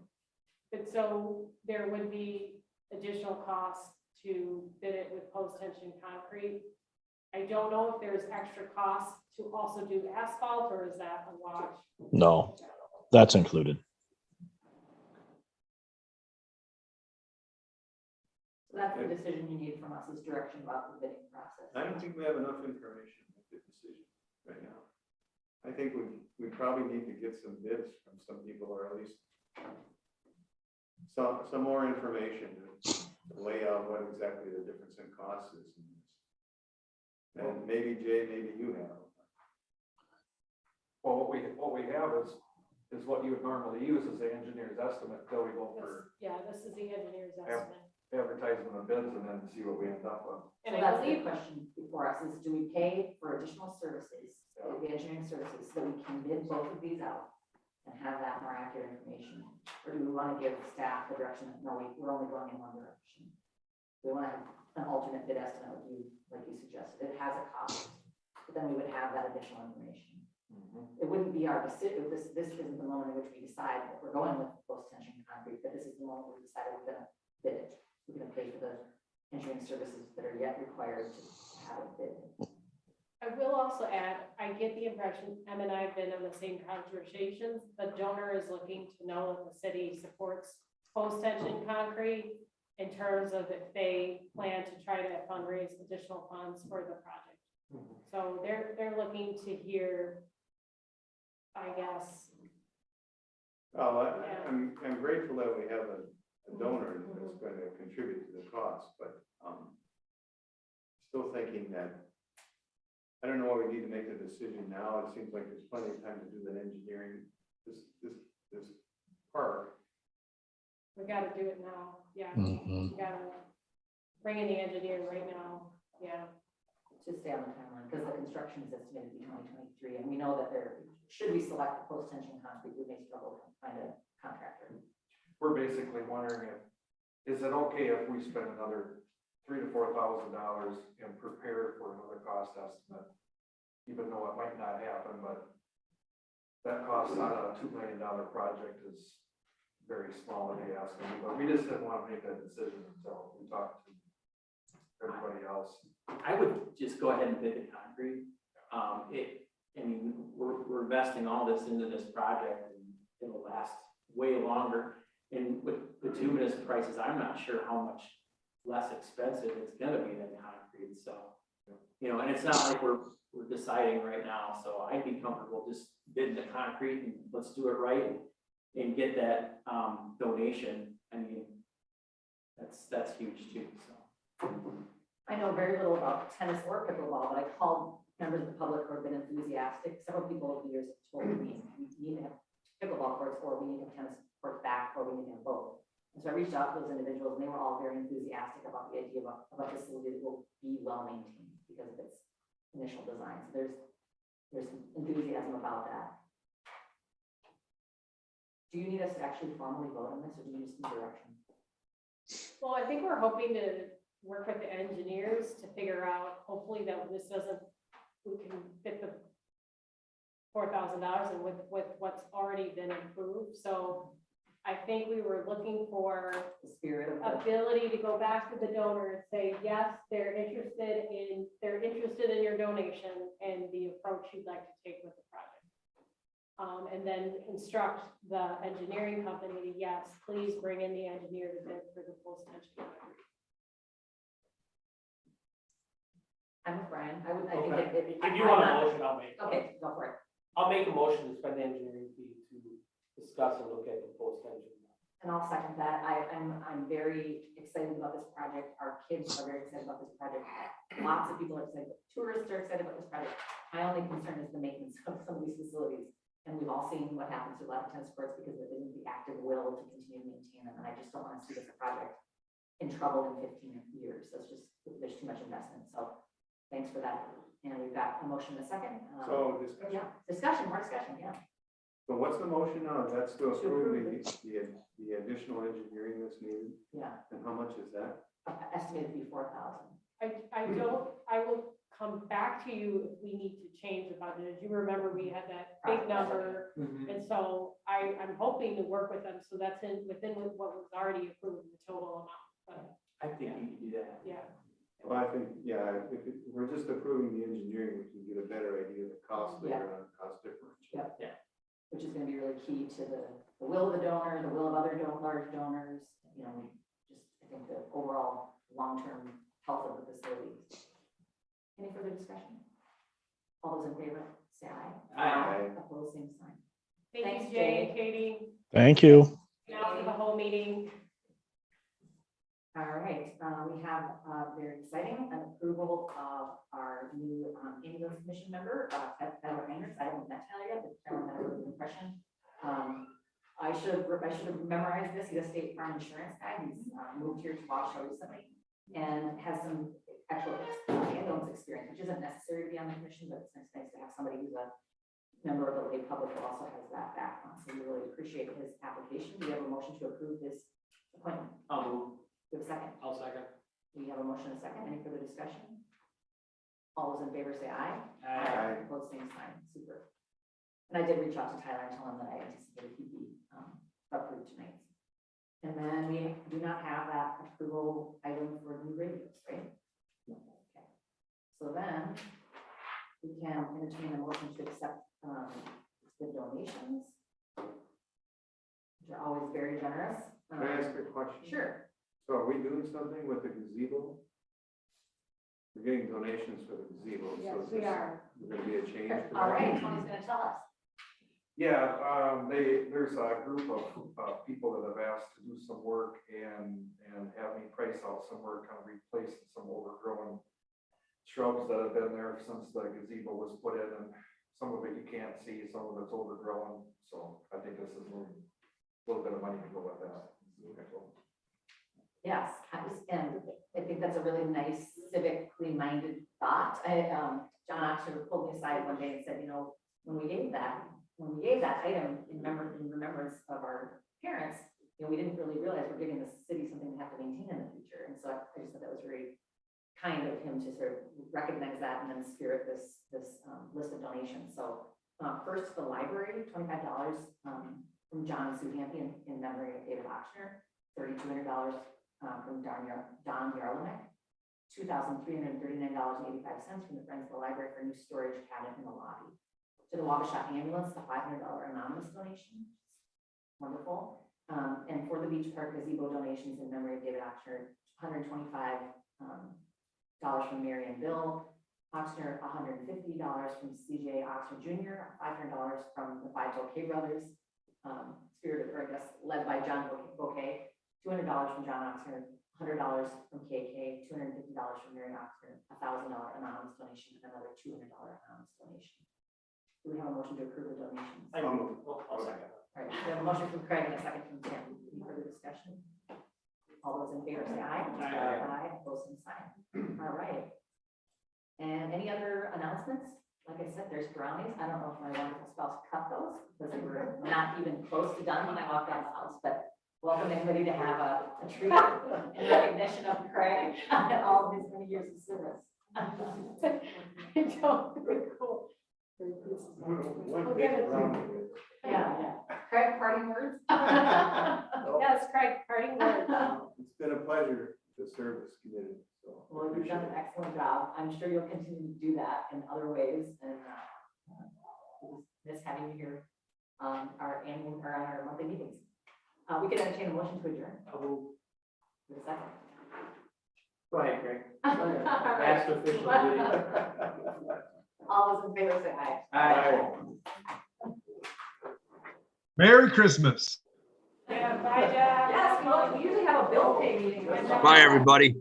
C: But so there would be additional costs to bid it with post-tension concrete. I don't know if there's extra costs to also do asphalt, or is that a wash?
L: No, that's included.
B: So that's the decision you need from us, is direction about the bidding process.
M: I don't think we have enough information to make the decision right now. I think we probably need to get some bids from some people, or at least some more information to lay out what exactly the difference in cost is. And maybe Jay, maybe you have.
F: well, what we have is what you would normally use as the engineer's estimate until we go for
C: Yeah, this is the engineer's estimate.
F: advertisement of bids and then see what we end up with.
B: So
C: And I
B: that's the
C: believe,
B: question before us, is do we pay for additional services, the engineering services, so that we can bid both of these out and have that more accurate information? Or do we want to give staff the direction that, no, we're only going in one direction? We want to have an alternate bid estimate like you suggested. It has a cost, but then we would have that additional information. It wouldn't be our decision, this isn't the moment in which we decide that we're going with post-tension concrete, but this is the moment we decide we're gonna bid it. We're gonna pay for the engineering services that are yet required to have it bid.
C: I will also add, I get the impression, Em and I have been on the same conversations, the donor is looking to know if the city supports post-tension concrete in terms of if they plan to try to fundraise additional funds for the project. So they're looking to hear, I guess.
M: Well, I'm grateful that we have a donor that's going to contribute to the cost, but, still thinking that, I don't know why we need to make the decision now. It seems like there's plenty of time to do that engineering, this park.
C: We gotta do it now, yeah.
L: Mhm.
C: We gotta bring in the engineer right now, yeah.
B: To stay on the timeline, because the construction is estimated to be 2023, and we know that should we select the post-tension concrete, we may struggle to find a contractor.
F: We're basically wondering is it okay if we spend another $3,000 to $4,000 and prepare for another cost estimate? Even though it might not happen, but that cost on a $2 million project is very small to be asking, but we just didn't want to make that decision until we talked to everybody else.
A: I would just go ahead and bid the concrete. We're investing all this into this project and it'll last way longer. And with bituminous prices, I'm not sure how much less expensive it's gonna be than concrete, so. And it's not like we're deciding right now, so I'd be comfortable just bidding the concrete and let's do it right and get that, donation. I mean, that's huge too, so.
B: I know very little about tennis or pickleball, but I called members of the public who have been enthusiastic. Several people over the years have told me we need to have pickleball courts, or we need to have tennis courts back, or we need to have both. And so I reached out to those individuals, and they were all very enthusiastic about the idea of a facility that will be well maintained because of its initial design. So there's enthusiasm about that. Do you need us to actually formally vote on this, or do you just need direction?
C: Well, I think we're hoping to work with the engineers to figure out, hopefully that this doesn't, we can fit the $4,000 and with what's already been improved. So I think we were looking for
B: The spirit of the,
C: ability to go back to the donor and say, yes, they're interested in your donation and the approach you'd like to take with the project. And then instruct the engineering company, yes, please bring in the engineer to bid for the post-tension concrete.
B: I'm with Brian. I think
J: Okay. If you want a motion, I'll make.
B: Okay, go for it.
J: I'll make a motion to spend the engineering fee to discuss and look at the post-tension.
B: And I'll second that. I'm very excited about this project. Our kids are very excited about this project. Lots of people are excited. Tourists are excited about this project. My only concern is the maintenance of some of these facilities. And we've all seen what happens to a lot of tennis courts because there isn't the active will to continue to maintain them. And I just don't want to see this project in trouble in 15 years. That's just, there's too much investment. So thanks for that. And we've got a motion in a second.
M: So discussion.
B: Yeah, discussion, more discussion, yeah.
M: So what's the motion now? That's to approve the additional engineering that's needed?
B: Yeah,
M: And how much is that?
B: estimated to be 4,000.
C: I will come back to you if we need to change the budget. As you remember, we had that big number. And so I'm hoping to work with them. So that's within what was already approved, the total amount. But
A: I think you can do that.
C: yeah.
M: Well, I think, yeah, if we're just approving the engineering, we can get a better idea of the cost later on, cost differential.
B: Yep. Yeah. Which is going to be really key to the will of the donor, the will of other large donors. I think the overall long-term health of the facilities. Any further discussion? All those in favor, say aye.
A: Aye.
B: Opposed, same sign.
C: Thank
B: Thanks,
C: you, Jay and Katie.
L: Thank you.
C: Now for the whole meeting.
B: All right, we have very exciting an approval of our new ambulance commission member, Tyler Heinrichs. I haven't met Tyler yet, but Tyler had a really good impression. I should have memorized this. He's a state farm insurance guy. He's moved here to Wabasha recently and has some actual ambulance experience, which isn't necessary to be on the commission, but it's nice to have somebody who's a member of the lay public who also has that background. So we really appreciate his application. Do we have a motion to approve this appointment? Do we have a second?
J: I'll second.
B: We have a motion and a second. Any further discussion? All those in favor say aye.
M: Aye.
B: Opposed, same sign. Super. And I did reach out to Tyler and tell him that I anticipated he'd be approved tonight. And then we do not have that approval item for new radios, right? No. Okay. So then we can entertain a motion to accept, the donations, which are always very generous.
M: Can I ask a question?
B: Sure.
M: So are we doing something with the gazebo? We're getting donations for the gazebo.
C: Yes,
M: so is
C: we
M: this-
C: are.
M: Is there gonna be a change to that?
B: All right, Tony's gonna tell us.
F: Yeah, there's a group of people that have asked to do some work and have me price out some work on replacing some overgrown shrubs that have been there since the gazebo was put in, and some of it you can't see, some of it's overgrown, so I think this is a little bit of money to go with that.
B: Yes, and I think that's a really nice civically minded thought. John Oxford pulled me aside one day and said, you know, when we gave that item in remembrance of our parents, you know, we didn't really realize we're giving the city something to have to maintain in the future. And so I just thought that was very kind of him to sort of recognize that and then spirit this list of donations. So first, the library, $25 from John and Sue Hampy in memory of David Oxner, $3,200 from Don Yarlemick, $2,339.85 from the Friends of the Library for a new storage cabinet in the lobby. To the Wabasha ambulance, a $500 anonymous donation. Wonderful. And for the beach park gazebo donations in memory of David Oxner, $125 from Mary and Bill Oxner, $150 from CJ Oxner Jr., $500 from the Five Bouquet Brothers, spirited, or I guess, led by John Bouquet, $200 from John Oxner, $100 from KK, $250 from Mary Oxner, $1,000 anonymous donation, and another $200 anonymous donation. Do we have a motion to approve the donations?
A: I'll second.
B: All right, we have a motion from Craig and a second from Tim. Any further discussion? All those in favor say aye.
A: Aye.
B: Opposed, same sign. All right. And any other announcements? Like I said, there's brownies. I don't know if my wonderful spouse cut those because they were not even close to done when I walked out of the house, but welcome everybody to have a treat in recognition of Craig and all of his many years of service. Very cool. We'll give it to you. Yeah. Craig, parting words?
C: Yes, Craig, parting words.
M: It's been a pleasure to serve this community, so.
B: Well, you've done an excellent job. I'm sure you'll continue to do that in other ways, and miss having you here on our annual or on our monthly meetings. We can entertain a motion to adjourn. With a second.
A: Go ahead, Greg.
B: All right.
A: Last official duty.
B: All those in favor say aye.
A: Aye.
N: Merry Christmas.
C: Yeah, bye, Jack.
B: Yes, we usually have a bill pay meeting.
O: Bye, everybody.